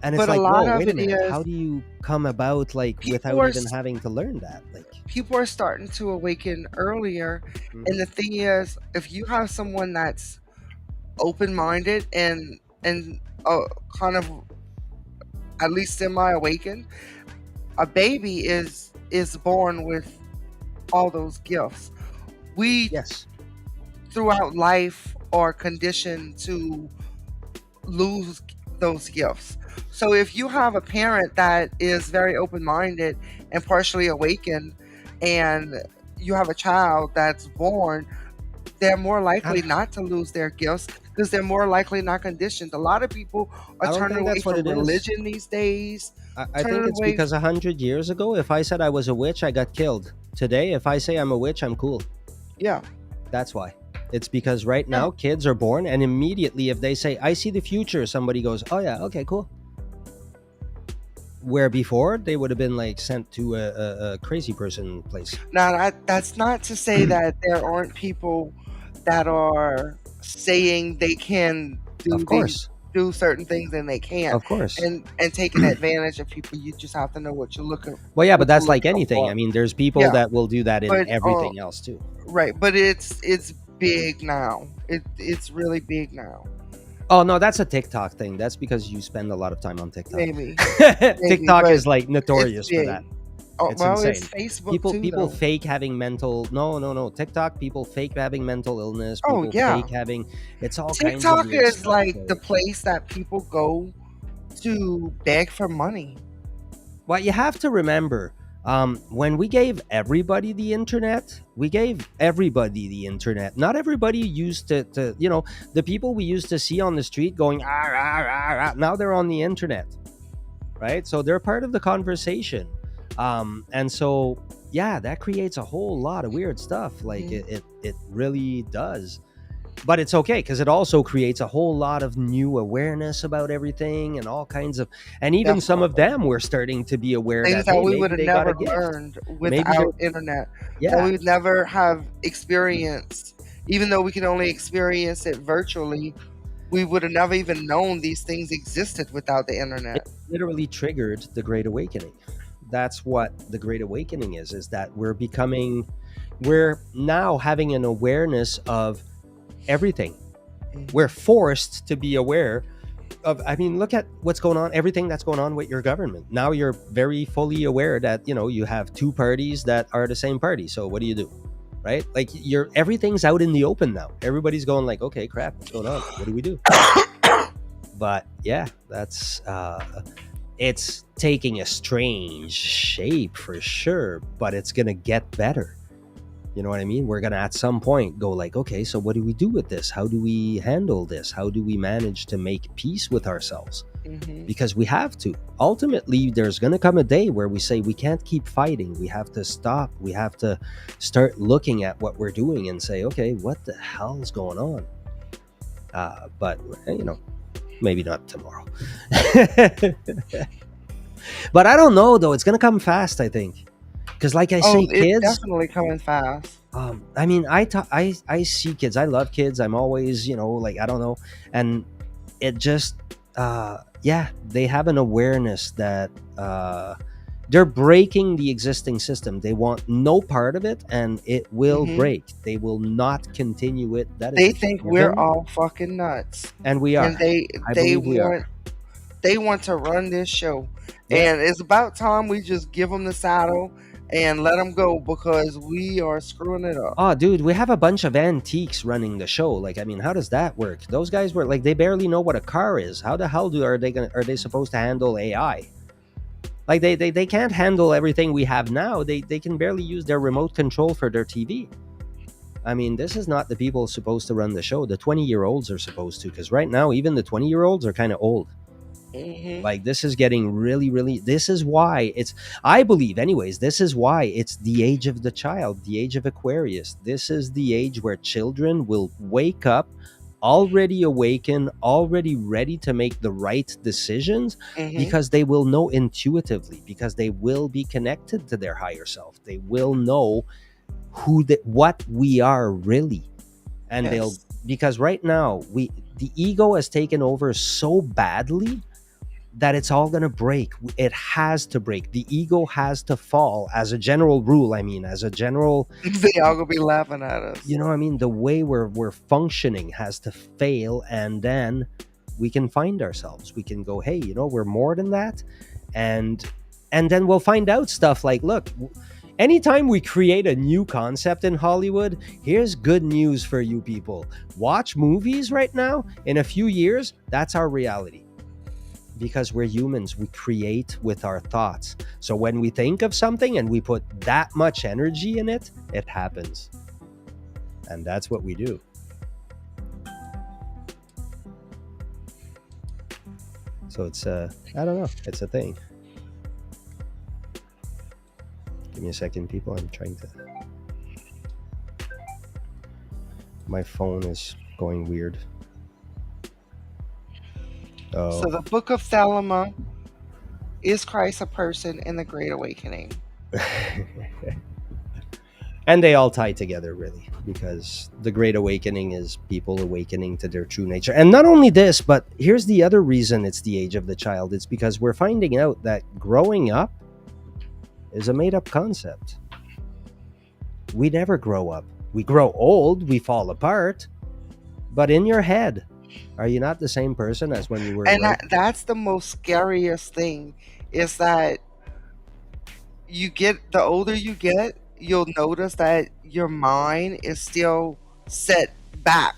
S2: And it's
S1: a
S2: like, whoa,
S1: lot of
S2: wait a
S1: it
S2: minute.
S1: is
S2: How do you come about, like,
S1: people
S2: without
S1: are
S2: even
S1: s-
S2: having to learn that? Like,
S1: people are starting to awaken earlier.
S2: mhm.
S1: And the thing is, if you have someone that's open minded and kind of at least semi awakened, a baby is born with all those gifts. We
S2: Yes,
S1: throughout life are conditioned to lose those gifts. So if you have a parent that is very open minded and partially awakened, and you have a child that's born, they're more likely
S2: I,
S1: not to lose their gifts because they're more likely not conditioned. A lot of people are
S2: I don't
S1: turning
S2: think
S1: away
S2: that's what
S1: from
S2: it is.
S1: religion these days,
S2: I
S1: turning
S2: think it's
S1: away.
S2: because 100 years ago, if I said I was a witch, I got killed. Today, if I say I'm a witch, I'm cool.
S1: Yeah,
S2: That's why. It's because right
S1: yeah.
S2: now kids are born, and immediately if they say, I see the future, somebody goes, oh yeah, okay, cool. Where before they would have been like sent to a crazy person place.
S1: Now, that's not to say that there aren't people that are saying they can
S2: Of course.
S1: do certain things and they can't,
S2: Of course.
S1: and taking advantage of people. You just have to know
S2: Well, yeah, but
S1: what you're
S2: that's like
S1: looking out
S2: anything. I
S1: for.
S2: mean, there's people
S1: Yeah,
S2: that will do that in
S1: but
S2: everything else too.
S1: right, but it's big now. It's really big now.
S2: Oh no, that's a TikTok thing. That's because you spend a lot of time on TikTok.
S1: Maybe, maybe,
S2: TikTok
S1: but
S2: is like
S1: it's
S2: notorious for that.
S1: big. Oh,
S2: It's
S1: well, it's
S2: insane.
S1: Facebook
S2: People
S1: too,
S2: people
S1: though.
S2: fake having mental, no. TikTok, people fake having mental illness,
S1: Oh
S2: people
S1: yeah,
S2: fake having, it's all kinds of
S1: TikTok
S2: weird
S1: is
S2: stuff.
S1: like the
S2: So,
S1: place that people go to beg for money.
S2: what you have to remember, when we gave everybody the internet, we gave everybody the internet. Not everybody used to the people we used to see on the street going, ah, ah, ah, ah, now they're on the internet, right? So they're part of the conversation. And so, yeah, that creates a whole lot of weird stuff. Like,
S1: Mhm.
S2: it really does. But it's okay because it also creates a whole lot of new awareness about everything and all kinds of, and even some of
S1: Definitely.
S2: them were starting to be aware
S1: Things
S2: that,
S1: that
S2: hey,
S1: we would
S2: maybe
S1: have
S2: they got a
S1: never
S2: gift.
S1: learned
S2: Maybe they're,
S1: without internet, that
S2: yeah,
S1: we would never have experienced. Even though we can only experience it virtually, we would have never even known these things existed without the
S2: it
S1: internet.
S2: literally triggered the Great Awakening. That's what the Great Awakening is that we're now having an awareness of everything. We're
S1: Mhm.
S2: forced to be aware of, I mean, look at what's going on, everything that's going on with your government. Now you're very fully aware that, you have two parties that are the same party. So what do you do? Right? Like, everything's out in the open now. Everybody's going like, okay, crap, what's going on? What do we do? But yeah, that's it's taking a strange shape for sure, but it's gonna get better. You know what I mean? We're gonna at some point go like, okay, so what do we do with this? How do we handle this? How do we manage to make peace with ourselves?
S1: Mhm.
S2: Because we have to. Ultimately, there's gonna come a day where we say we can't keep fighting. We have to stop. We have to start looking at what we're doing and say, okay, what the hell's going on? But maybe not tomorrow. But I don't know though. It's gonna come fast, I think, because like I
S1: Oh,
S2: say,
S1: it's
S2: kids.
S1: definitely coming fast.
S2: I mean, I see kids. I love kids. I'm always, like, I don't know, and it just, yeah, they have an awareness that they're breaking the existing system. They want no part of it, and it will
S1: Mhm.
S2: break. They will not continue it. That is
S1: They
S2: a
S1: think we're
S2: given,
S1: all fucking nuts,
S2: and we
S1: and
S2: are. I
S1: they
S2: believe we
S1: want
S2: are.
S1: to run this show,
S2: Yeah.
S1: and it's about time we just give them the saddle and let them go because we are screwing it up.
S2: Oh, dude, we have a bunch of antiques running the show. Like, I mean, how does that work? Those guys were like, they barely know what a car is. How the hell are they supposed to handle AI? Like, they can't handle everything we have now. They can barely use their remote control for their TV. I mean, this is not the people supposed to run the show. The 20-year-olds are supposed to, because right now, even the 20-year-olds are kind of old.
S1: Hmm.
S2: Like, this is getting really, really, this is why it's, I believe anyways, this is why it's the age of the child, the age of Aquarius. This is the age where children will wake up already awakened, already ready to make the right decisions,
S1: Hmm.
S2: because they will know intuitively, because they will be connected to their higher self. They will know what we are really. And they'll,
S1: Yes.
S2: because right now the ego has taken over so badly that it's all going to break. It has to break. The ego has to fall, as a general rule. I mean, as a general,
S1: They all gonna be laughing at us.
S2: I mean, the way we're functioning has to fail, and then we can find ourselves. We can go, hey, we're more than that. And and then we'll find out stuff like, look, anytime we create a new concept in Hollywood, here's good news for you people. Watch movies right now. In a few years, that's our reality, because we're humans. We create with our thoughts. So when we think of something and we put that much energy in it, it happens. And that's what we do. So it's I don't know, it's a thing. Give me a second, people. I'm trying to, my phone is going weird.
S1: So
S2: Oh.
S1: the Book of Thelema, is Christ a person in the Great Awakening?
S2: And they all tie together, really, because the Great Awakening is people awakening to their true nature. And not only this, but here's the other reason it's the age of the child. It's because we're finding out that growing up is a made up concept. We never grow up. We grow old, we fall apart, but in your head, are you not the same person as when you were
S1: And
S2: right?
S1: that's the most scariest thing, is that the older you get, you'll notice that your mind is still set back,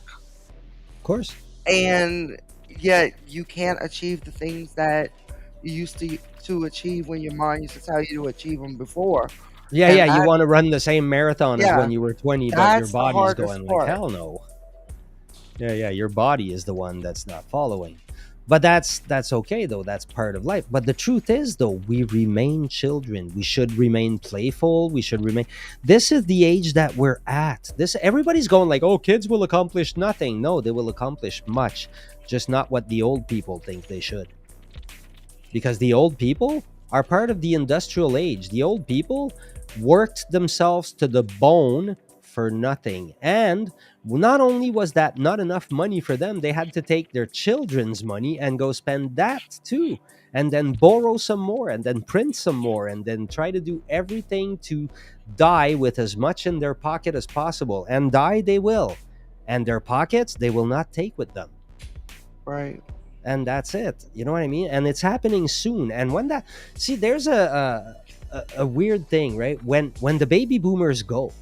S2: Of course.
S1: and yet you can't achieve the things that you used to achieve when your mind used to tell you to achieve them before.
S2: Yeah,
S1: And
S2: yeah, you want to run the same marathon as
S1: yeah,
S2: when you were 20, but your
S1: that's the
S2: body's
S1: hardest
S2: going like,
S1: part.
S2: hell no. Yeah, yeah, your body is the one that's not following. But that's okay though. That's part of life. But the truth is though, we remain children. We should remain playful. We should remain. This is the age that we're at. This Everybody's going like, "Oh, kids will accomplish nothing." No, they will accomplish much, just not what the old people think they should. Because the old people are part of the industrial age. The old people worked themselves to the bone for nothing. And not only was that not enough money for them, they had to take their children's money and go spend that too. And then borrow some more, and then print some more, and then try to do everything to die with as much in their pocket as possible. And die they will. And their pockets, they will not take with them.
S1: Right.
S2: And that's it. You know what I mean? And it's happening soon. And when that, see, there's a weird thing, right? When the baby boomers go,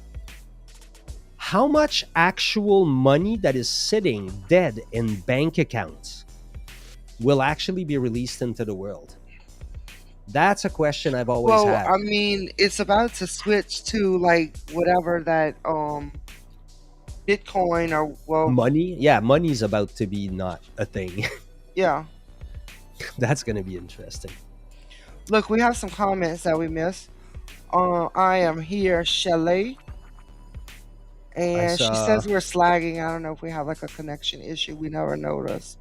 S2: how much actual money that is sitting dead in bank accounts will actually be released into the world? That's a question I've always
S1: Well,
S2: had.
S1: I mean, it's about to switch to like whatever that Bitcoin, or well,
S2: Money, yeah, money's about to be not a thing.
S1: yeah.
S2: That's going to be interesting.
S1: Look, we have some comments that we missed. I am here, Shelley,
S2: I
S1: and she
S2: saw.
S1: says we're slagging. I don't know if we have like a connection issue. We never noticed.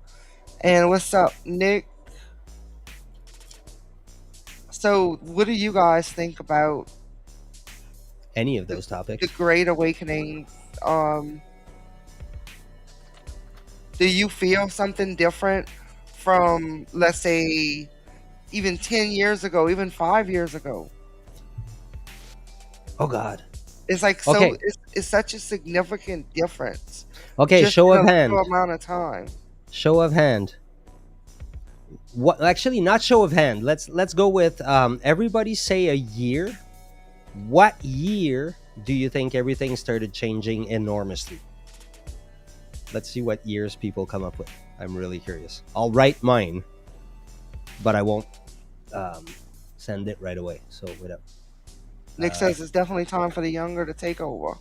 S1: And what's up, Nick? So, what do you guys think about
S2: Any of
S1: the,
S2: those
S1: the
S2: topics.
S1: Great Awakening? Um, do you feel something different from, let's say, even 10 years ago, even 5 years ago?
S2: Oh God.
S1: It's like so,
S2: Okay.
S1: it's such a significant difference
S2: Okay.
S1: just
S2: Show
S1: in
S2: of
S1: a little
S2: hand.
S1: amount of time.
S2: Show of hand. What, actually, not show of hand. Let's go with everybody say a year. What year do you think everything started changing enormously? Let's see what years people come up with. I'm really curious. I'll write mine, but I won't um, send it right away. So without.
S1: Nick says it's definitely time for the younger to take over.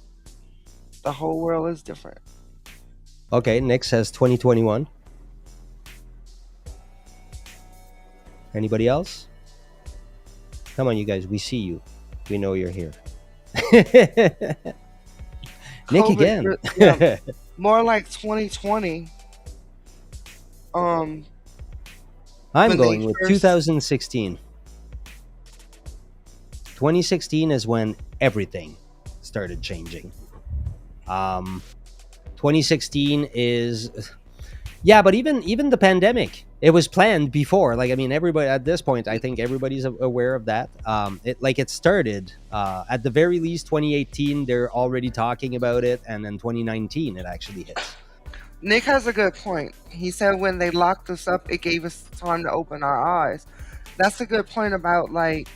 S1: The whole world is different.
S2: Okay, Nick says 2021. Anybody else? Come on, you guys. We see you. We know you're here. Nick
S1: COVID,
S2: again.
S1: yeah, more like 2020. Um,
S2: I'm
S1: when they
S2: going with
S1: first
S2: 2016. 2016 is when everything started changing. Um, 2016 is, yeah, but even the pandemic, it was planned before. Like, I mean, everybody at this point, I think everybody's aware of that. It started at the very least 2018. They're already talking about it, and then 2019 it actually hits.
S1: Nick has a good point. He said when they locked us up, it gave us time to open our eyes. That's a good point about like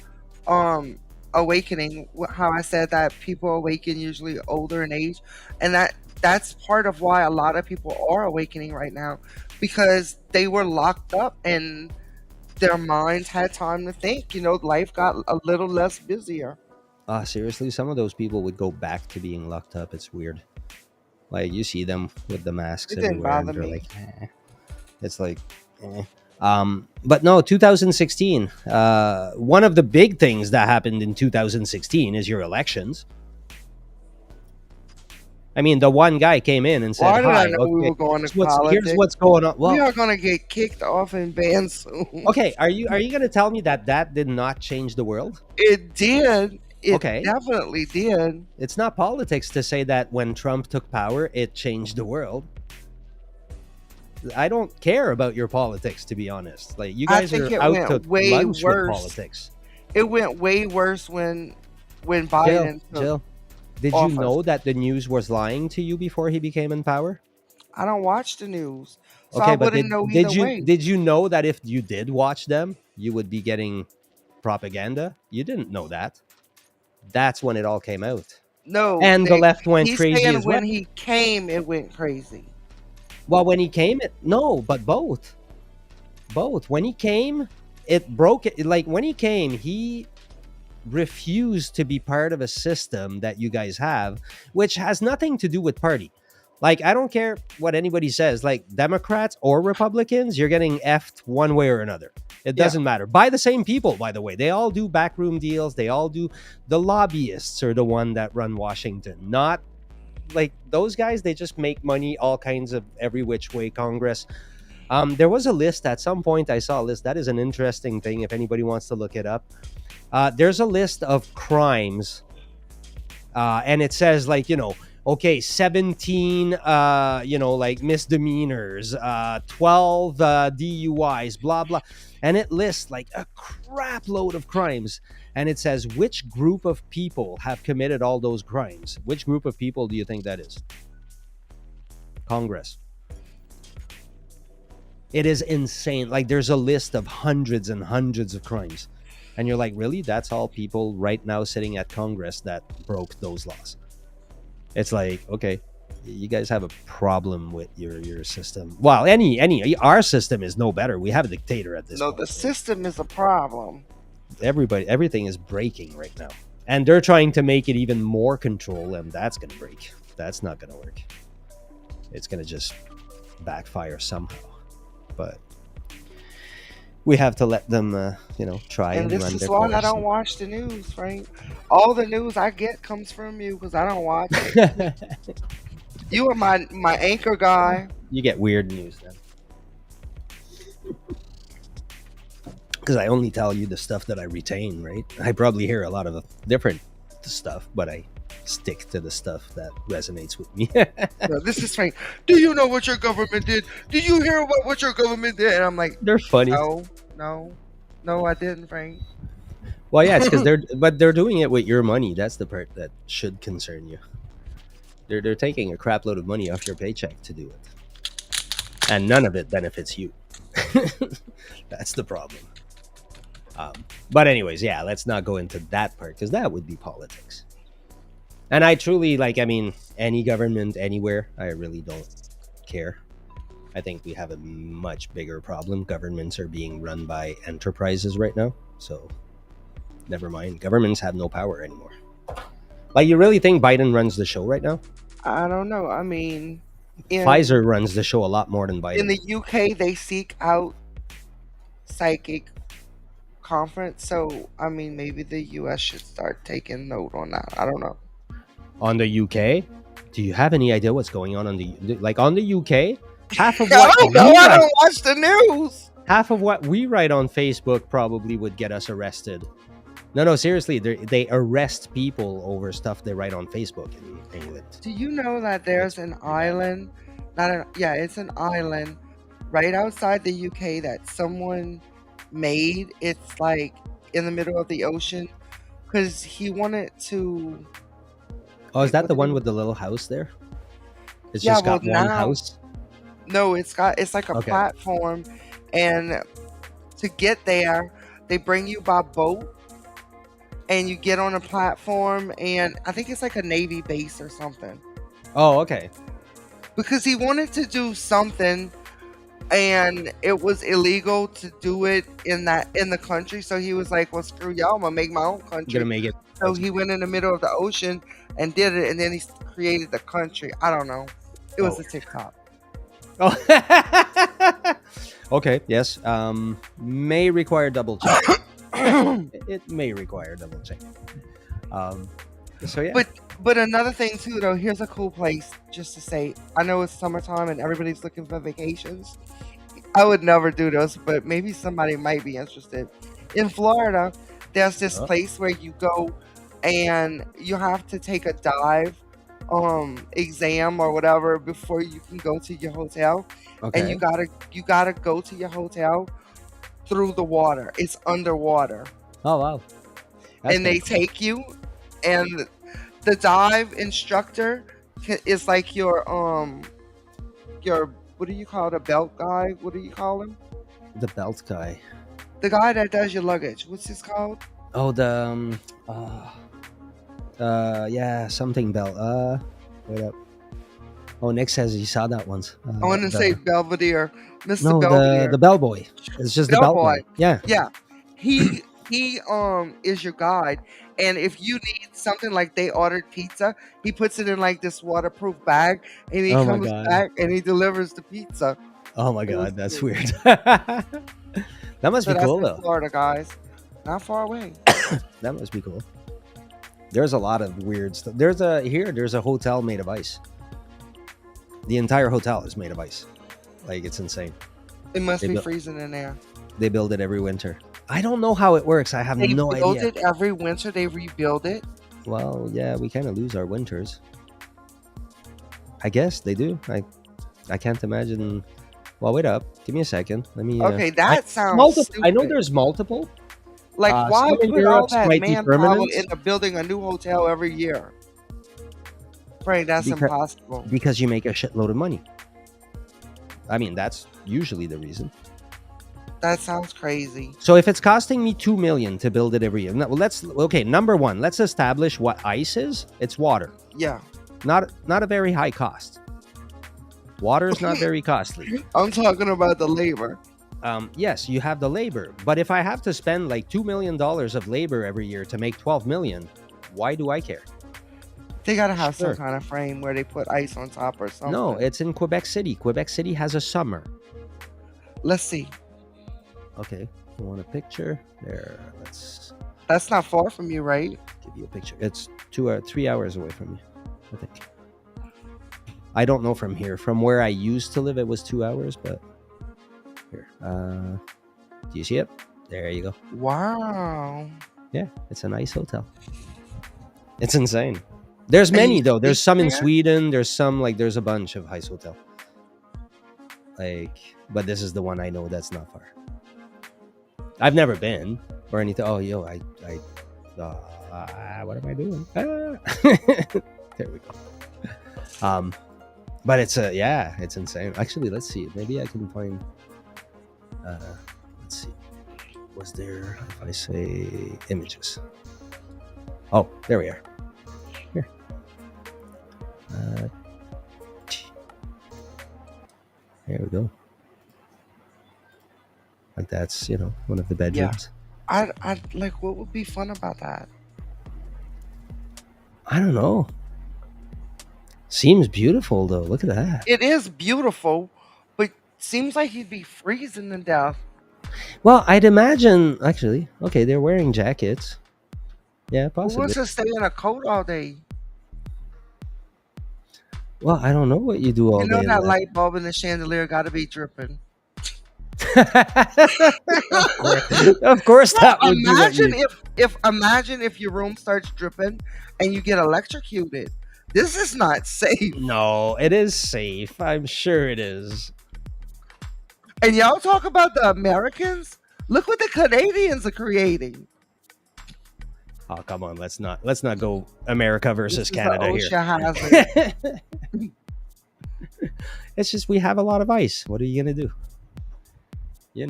S1: um awakening. How I said that people awaken usually older in age, and that's part of why a lot of people are awakening right now because they were locked up and their minds had time to think. Life got a little less busier.
S2: Seriously, some of those people would go back to being locked up. It's weird. Like, you see them with the masks
S1: It didn't
S2: everywhere, and
S1: bother
S2: they're
S1: me.
S2: like, it's like, eh. But no, 2016. One of the big things that happened in 2016 is your elections. I mean, the one guy came in and said,
S1: Why did I
S2: "Hi,
S1: know we
S2: okay,
S1: were going to
S2: here's
S1: politics?
S2: what's going on."
S1: We
S2: Well,
S1: are going to get kicked off and banned soon.
S2: okay, are you going to tell me that that did not change the world?
S1: It did. It
S2: Okay,
S1: definitely did.
S2: it's not politics to say that when Trump took power, it changed the world. I don't care about your politics, to be honest. Like, you
S1: I
S2: guys
S1: think
S2: are
S1: it
S2: out to
S1: went way
S2: lunch with
S1: worse.
S2: politics.
S1: It went way worse when
S2: Jill,
S1: Biden took
S2: Jill, did you
S1: office.
S2: know that the news was lying to you before he became in power?
S1: I don't watch the news, so I
S2: Okay, but
S1: wouldn't
S2: did
S1: know
S2: did
S1: either
S2: you
S1: way.
S2: did you know that if you did watch them, you would be getting propaganda? You didn't know that. That's when it all came out.
S1: No,
S2: And the left went
S1: he's
S2: crazy
S1: saying
S2: as well.
S1: when he came, it went crazy.
S2: Well, when he came, no, but both. Both. When he came, it broke it. Like, when he came, he refused to be part of a system that you guys have, which has nothing to do with party. Like, I don't care what anybody says, like Democrats or Republicans, you're getting effed one way or another. It
S1: Yeah.
S2: doesn't matter. By the same people, by the way. They all do backroom deals. They all do. The lobbyists are the one that run Washington, not like those guys. They just make money all kinds of every which way. Congress. There was a list at some point. I saw a list. That is an interesting thing. If anybody wants to look it up, there's a list of crimes, and it says, like, okay, 17 like misdemeanors, 12 DUIs, blah blah, and it lists like a crap load of crimes, and it says which group of people have committed all those crimes. Which group of people do you think that is? Congress. It is insane. Like, there's a list of hundreds and hundreds of crimes, and you're like, really? That's all people right now sitting at Congress that broke those laws? It's like, okay, you guys have a problem with your system. Well, any our system is no better. We have a dictator at this
S1: No, the
S2: point. Right?
S1: system is a problem.
S2: Everything is breaking right now, and they're trying to make it even more control, and that's gonna break. That's not gonna work. It's gonna just backfire somehow. But we have to let them, try
S1: And
S2: and
S1: this
S2: run
S1: is
S2: their
S1: why I
S2: course.
S1: don't watch the news, Frank. All the news I get comes from you because I don't watch it. You are my anchor guy.
S2: You get weird news then, because I only tell you the stuff that I retain, right? I probably hear a lot of different stuff, but I stick to the stuff that resonates with me.
S1: No, this is Frank. Do you know what your government did? Did you hear what your government did? And I'm like,
S2: They're funny.
S1: no, no, no, I didn't, Frank.
S2: Well, yeah, it's because they're doing it with your money. That's the part that should concern you. They're taking a crap load of money off your paycheck to do it, and none of it benefits you. That's the problem. But anyways, yeah, let's not go into that part because that would be politics. And I truly, like, I mean, any government anywhere, I really don't care. I think we have a much bigger problem. Governments are being run by enterprises right now. So never mind. Governments have no power anymore. Like, you really think Biden runs the show right now?
S1: I don't know. I mean, in
S2: Pfizer runs the show a lot more than
S1: in
S2: Biden.
S1: the UK, they seek out psychic conference. So, I mean, maybe the US should start taking note on that. I don't know.
S2: On the UK? Do you have any idea what's going on on the UK? Half of
S1: I
S2: what
S1: don't know.
S2: we
S1: I
S2: write,
S1: don't watch the news.
S2: half of what we write on Facebook probably would get us arrested. No, no, seriously, they arrest people over stuff they write on Facebook in England.
S1: Do you know that
S2: It's
S1: there's an
S2: pretty bad.
S1: island? Not an Yeah, it's an island right outside the UK that someone made. It's like in the middle of the ocean because he wanted to.
S2: Oh, is
S1: Wait,
S2: that
S1: what
S2: the
S1: did
S2: one
S1: he?
S2: with the little house there? It's
S1: Yeah,
S2: just
S1: well
S2: got one
S1: now
S2: house.
S1: no, it's like a
S2: Okay.
S1: platform, and to get there, they bring you by boat, and you get on a platform, and I think it's like a Navy base or something.
S2: Oh, okay.
S1: Because he wanted to do something and it was illegal to do it in the country. So he was like, "Well, screw y'all, I'm gonna make my own
S2: I'm gonna
S1: country."
S2: make it.
S1: So he went in the middle of the ocean and did it, and then he created the country. I don't know. It was
S2: Oh.
S1: a TikTok.
S2: Oh. Okay. Yes. May require double check. It may require double check. Um. So yeah.
S1: but but another thing too, though. Here's a cool place just to say. I know it's summertime and everybody's looking for vacations. I would never do this, but maybe somebody might be interested. In Florida, there's this
S2: Oh,
S1: place where you go and you have to take a dive exam or whatever before you can go to your hotel, and
S2: okay.
S1: you got to go to your hotel through the water. It's underwater.
S2: Oh wow. That's
S1: And
S2: kind
S1: they
S2: of cool.
S1: take you, and the dive instructor is like your, what do you call it, a belt guy? What do you call him?
S2: The belt guy.
S1: The guy that does your luggage. What's this called?
S2: Oh, the yeah, something belt. Wait up. Oh, Nick says he saw that once.
S1: I want to say
S2: The
S1: Belvedere, Mr.
S2: No, the
S1: Belvedere,
S2: bellboy. It's just the
S1: Bellboy.
S2: bellboy. Yeah.
S1: Yeah, he is your guide, and if you need something like they ordered pizza, he puts it in like this waterproof bag, and he
S2: Oh my
S1: comes
S2: god.
S1: back and he delivers the pizza.
S2: Oh my
S1: It was
S2: god, that's
S1: cool.
S2: weird. That must
S1: So
S2: be
S1: that's
S2: cool
S1: in
S2: though.
S1: Florida, guys. Not far away.
S2: That must be cool. There's a lot of weird stuff. There's a hotel made of ice. The entire hotel is made of ice. Like it's insane.
S1: It must
S2: They
S1: be
S2: built
S1: freezing in there.
S2: they build it every winter. I don't know how it works. I have
S1: They
S2: no
S1: build
S2: idea.
S1: it every winter. They rebuild it.
S2: Well, yeah, we kind of lose our winters. I guess they do. I can't imagine. Well, wait up. Give me a second. Let me.
S1: Okay,
S2: I
S1: that sounds
S2: multiple. I know
S1: stupid.
S2: there's multiple.
S1: Like, why
S2: Some in
S1: put all
S2: Europe's
S1: that
S2: might be
S1: manpower
S2: permanent
S1: into building a new hotel every year? Frank, that's
S2: because
S1: impossible.
S2: you make a shitload of money. I mean, that's usually the reason.
S1: That sounds crazy.
S2: So if it's costing me 2 million to build it every year, well, let's okay. Number one, let's establish what ice is. It's water,
S1: Yeah.
S2: not a very high cost. Water is not very costly.
S1: I'm talking about the labor.
S2: Yes, you have the labor, but if I have to spend like $2 million of labor every year to make 12 million, why do I care?
S1: They gotta have some
S2: Sure.
S1: kind of frame where they put ice on top or
S2: No,
S1: something.
S2: it's in Quebec City. Quebec City has a summer.
S1: Let's see.
S2: Okay, you want a picture? There, let's
S1: That's not far from you, right?
S2: give you a picture. It's 3 hours away from me, I think. I don't know from here. From where I used to live, it was 2 hours, but here. Do you see it? There you go.
S1: Wow.
S2: Yeah, it's a nice hotel. It's insane. There's
S1: And
S2: many
S1: you
S2: though. There's
S1: sleep
S2: some in
S1: there?
S2: Sweden. There's a bunch of Heist Hotel. Like, but this is the one I know that's not far. I've never been or anything. Oh, yo, what am I doing? There we go. But it's insane. Actually, let's see. Maybe I can find. Let's see. Was there? If I say images. Oh, there we are. Here. Uh, There we go. Like that's one of the
S1: Yeah.
S2: bedrooms.
S1: I like, what would be fun about that?
S2: I don't know. Seems beautiful though. Look at that.
S1: It is beautiful, but seems like you'd be freezing to death.
S2: Well, I'd imagine actually. Okay, they're wearing jackets. Yeah,
S1: Who wants
S2: possibly.
S1: to stay in a coat all day?
S2: Well, I don't know what you do
S1: You
S2: all
S1: know
S2: day in
S1: that
S2: that.
S1: light bulb in the chandelier got to be dripping.
S2: Of course, of course,
S1: Well,
S2: that would be what you.
S1: imagine if your room starts dripping and you get electrocuted. This is not safe.
S2: No, it is safe. I'm sure it is.
S1: And y'all talk about the Americans. Look what the Canadians are creating.
S2: Oh, come on, let's not go America
S1: This
S2: versus
S1: is an
S2: Canada here.
S1: OSHA hazard.
S2: It's just we have a lot of ice. What are you gonna do? You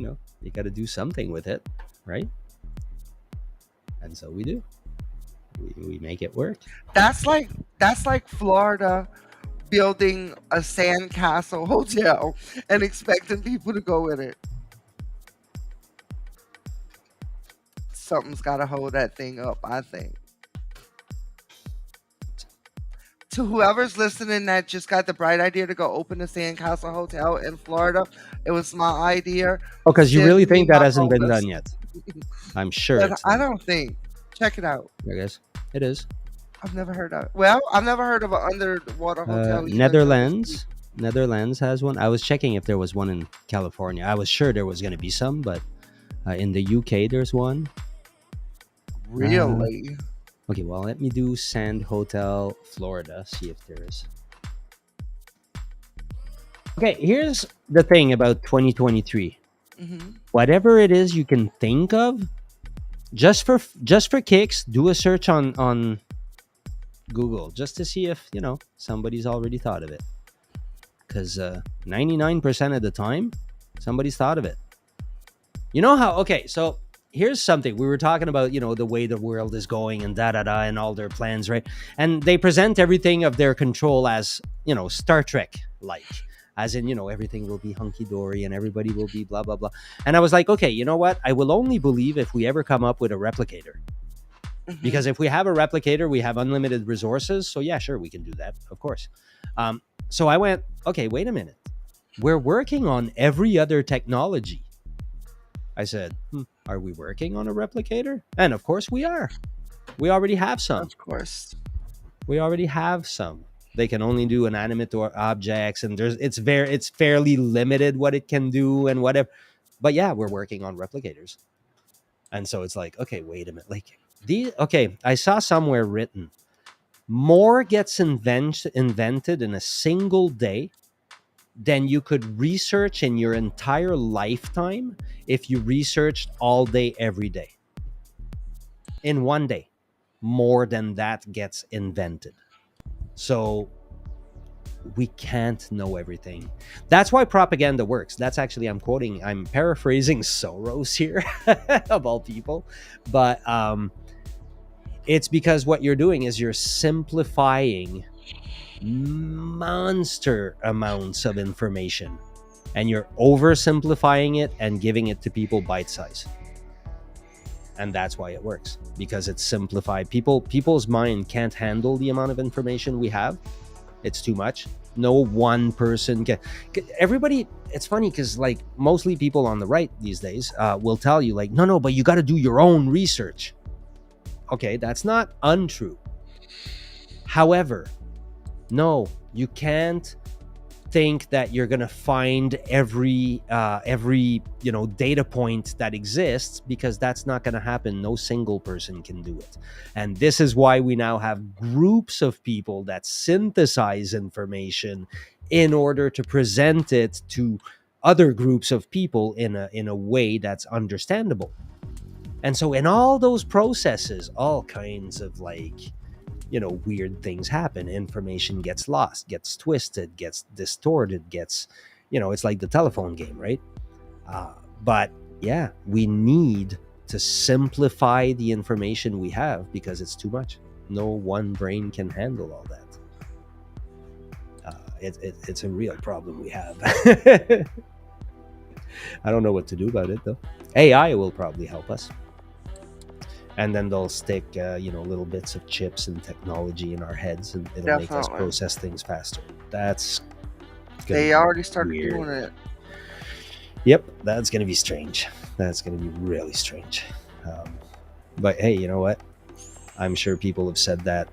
S2: got to do something with it, right? And so we do. We make it work.
S1: That's like that's like Florida building a sandcastle hotel and expecting people to go in it. Something's got to hold that thing up, I think. To whoever's listening that just got the bright idea to go open a sandcastle hotel in Florida, it was my idea.
S2: Oh, because you
S1: Send
S2: really
S1: me
S2: think that
S1: my
S2: hasn't been
S1: bonus.
S2: done yet? I'm sure
S1: But
S2: it's
S1: I
S2: done.
S1: don't think. Check it out.
S2: I guess it is.
S1: I've never heard of it. Well, I've never heard of an underwater hotel either until this week.
S2: Netherlands has one. I was checking if there was one in California. I was sure there was going to be some, but in the UK there's one. Uh,
S1: Really?
S2: okay, well let me do Sand Hotel, Florida. See if there is. Okay, here's the thing about 2023.
S1: Hmm.
S2: Whatever it is you can think of, just for kicks, do a search on Google just to see if somebody's already thought of it. Because 99% of the time, somebody's thought of it. You know how? Okay, so here's something we were talking about. The way the world is going and da da da and all their plans, right? And they present everything of their control as Star Trek like. As in, everything will be hunky dory and everybody will be blah, blah, blah. And I was like, okay, you know what? I will only believe if we ever come up with a replicator.
S1: Hmm.
S2: Because if we have a replicator, we have unlimited resources. So, yeah, sure, we can do that, of course. So I went, okay, wait a minute. We're working on every other technology. I said, are we working on a replicator? And of course we are. We already have some.
S1: Of course.
S2: We already have some. They can only do inanimate or objects, and it's fairly limited what it can do and whatever. But yeah, we're working on replicators, and so it's like, okay, wait a minute, like okay, I saw somewhere written more gets invented in a single day than you could research in your entire lifetime if you researched all day every day. In one day, more than that gets invented. So we can't know everything. That's why propaganda works. That's actually, I'm paraphrasing Soros here, of all people. But it's because what you're doing is you're simplifying monster amounts of information, and you're oversimplifying it and giving it to people bite size. And that's why it works, because it's simplified. People's mind can't handle the amount of information we have. It's too much. No one person can. Everybody. It's funny because like mostly people on the right these days will tell you like, no, but you got to do your own research. Okay, that's not untrue. However, no, you can't think that you're going to find every data point that exists, because that's not going to happen. No single person can do it. And this is why we now have groups of people that synthesize information in order to present it to other groups of people in a way that's understandable. And so in all those processes, all kinds of weird things happen. Information gets lost, gets twisted, gets distorted, it's like the telephone game, right? But yeah, we need to simplify the information we have because it's too much. No one brain can handle all that. It's a real problem we have. I don't know what to do about it though. AI will probably help us. And then they'll stick little bits of chips and technology in our heads, and it'll make us
S1: Definitely.
S2: process things faster. That's gonna
S1: They
S2: be
S1: already started
S2: weird.
S1: doing it.
S2: Yep, that's gonna be strange. That's gonna be really strange. But hey, you know what? I'm sure people have said that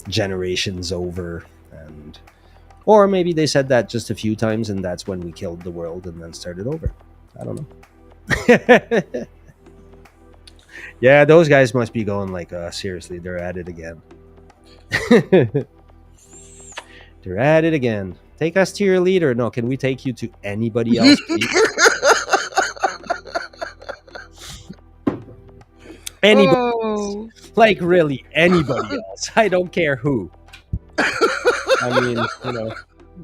S2: generations over, and Or maybe they said that just a few times and that's when we killed the world and then started over. I don't know. Yeah, those guys must be going like, seriously, they're at it again. They're at it again. Take us to your leader. No, can we take you to anybody else, please? Anybody else.
S1: Oh.
S2: Like, really, anybody else. I don't care who. I mean,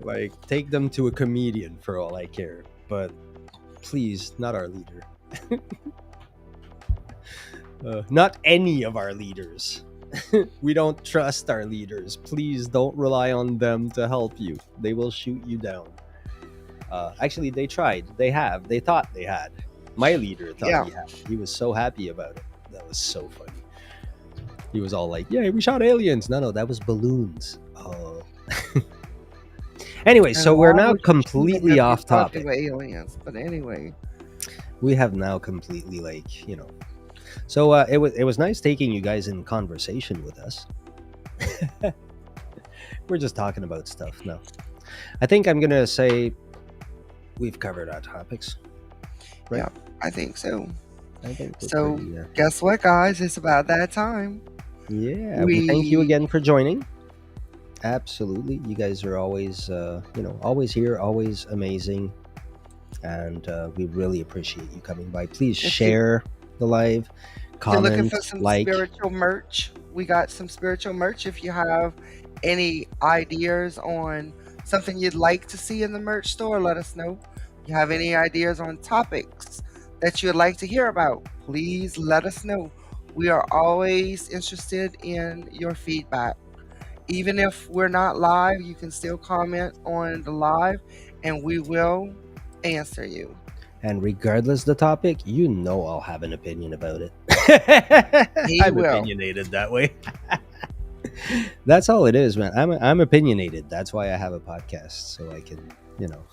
S2: like, take them to a comedian for all I care. But please, not our leader. Not any of our leaders. We don't trust our leaders. Please don't rely on them to help you. They will shoot you down. Actually, they tried. They have. They thought they had. My leader thought
S1: Yeah.
S2: he had. He was so happy about it. That was so funny. He was all like, "Yeah, we shot aliens." No, that was balloons. Oh. Anyway, so
S1: And
S2: we're
S1: why
S2: now
S1: would you choose
S2: completely
S1: if you're
S2: off
S1: talking
S2: topic.
S1: with aliens? But anyway.
S2: We have now completely So it was nice taking you guys in conversation with us. We're just talking about stuff now. I think I'm gonna say we've covered our topics, right?
S1: Yeah, I think so.
S2: I think we're
S1: So
S2: pretty.
S1: guess what, guys? It's about that time.
S2: Yeah, we thank you
S1: We
S2: again for joining. Absolutely, you guys are always, always here, always amazing, and we really appreciate you coming by. Please
S1: if you
S2: share the live,
S1: if you're looking for
S2: comment,
S1: some
S2: like,
S1: spiritual merch, we got some spiritual merch. If you have any ideas on something you'd like to see in the merch store, let us know. You have any ideas on topics that you'd like to hear about, please let us know. We are always interested in your feedback. Even if we're not live, you can still comment on the live and we will answer you.
S2: and regardless the topic, I'll have an opinion about it.
S1: He
S2: I'm
S1: will.
S2: opinionated that way. That's all it is, man. I'm opinionated. That's why I have a podcast, so I can, you know.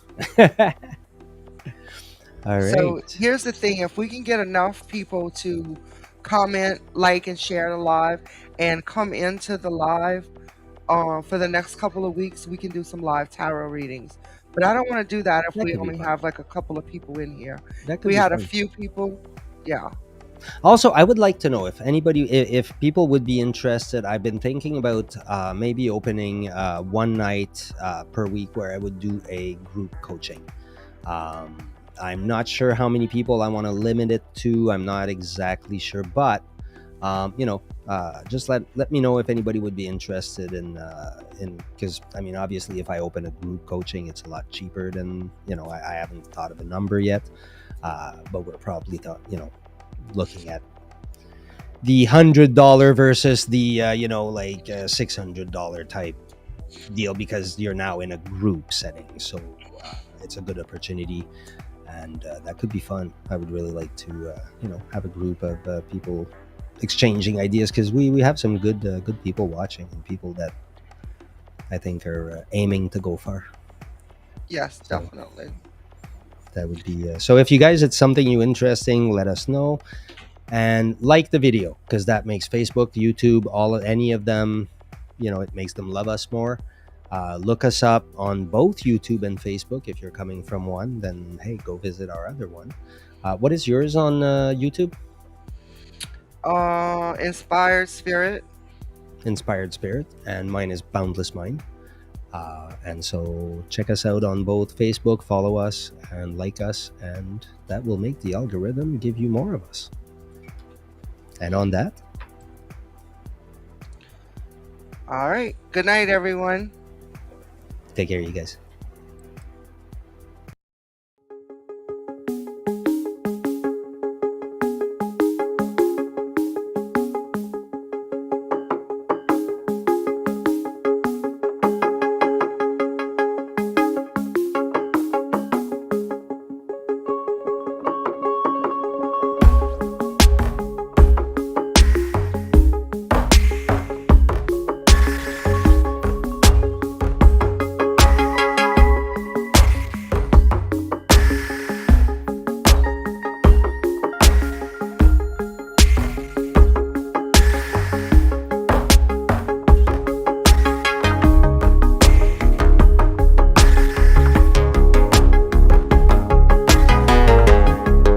S2: All
S1: So
S2: right.
S1: here's the thing, if we can get enough people to comment, like, and share the live and come into the live for the next couple of weeks, we can do some live tarot readings. But I don't want to do that if
S2: That
S1: we
S2: could be
S1: only
S2: fun.
S1: have like a couple of people in here.
S2: That
S1: If
S2: could
S1: we
S2: be
S1: had a
S2: fun.
S1: few people, yeah.
S2: Also, I would like to know if people would be interested. I've been thinking about maybe opening one night per week where I would do a group coaching. Um, I'm not sure how many people I want to limit it to. I'm not exactly sure, but just let me know if anybody would be interested in because I mean, obviously, if I open a group coaching, it's a lot cheaper than I haven't thought of a number yet, but we're probably looking at the $100 versus the $600 type deal because you're now in a group setting. So it's a good opportunity, and that could be fun. I would really like to have a group of people exchanging ideas because we have some good people watching and people that I think are aiming to go far.
S1: Yes,
S2: So
S1: definitely.
S2: that would be so. If you guys, it's something you interesting, let us know. And like the video because that makes Facebook, YouTube, any of them, it makes them love us more. Look us up on both YouTube and Facebook. If you're coming from one, then hey, go visit our other one. What is yours on YouTube?
S1: Inspired Spirit.
S2: Inspired Spirit, and mine is Boundless Mind. And so check us out on both Facebook, follow us, and like us, and that will make the algorithm give you more of us. And on that,
S1: All right. Good night, everyone.
S2: take care, you guys.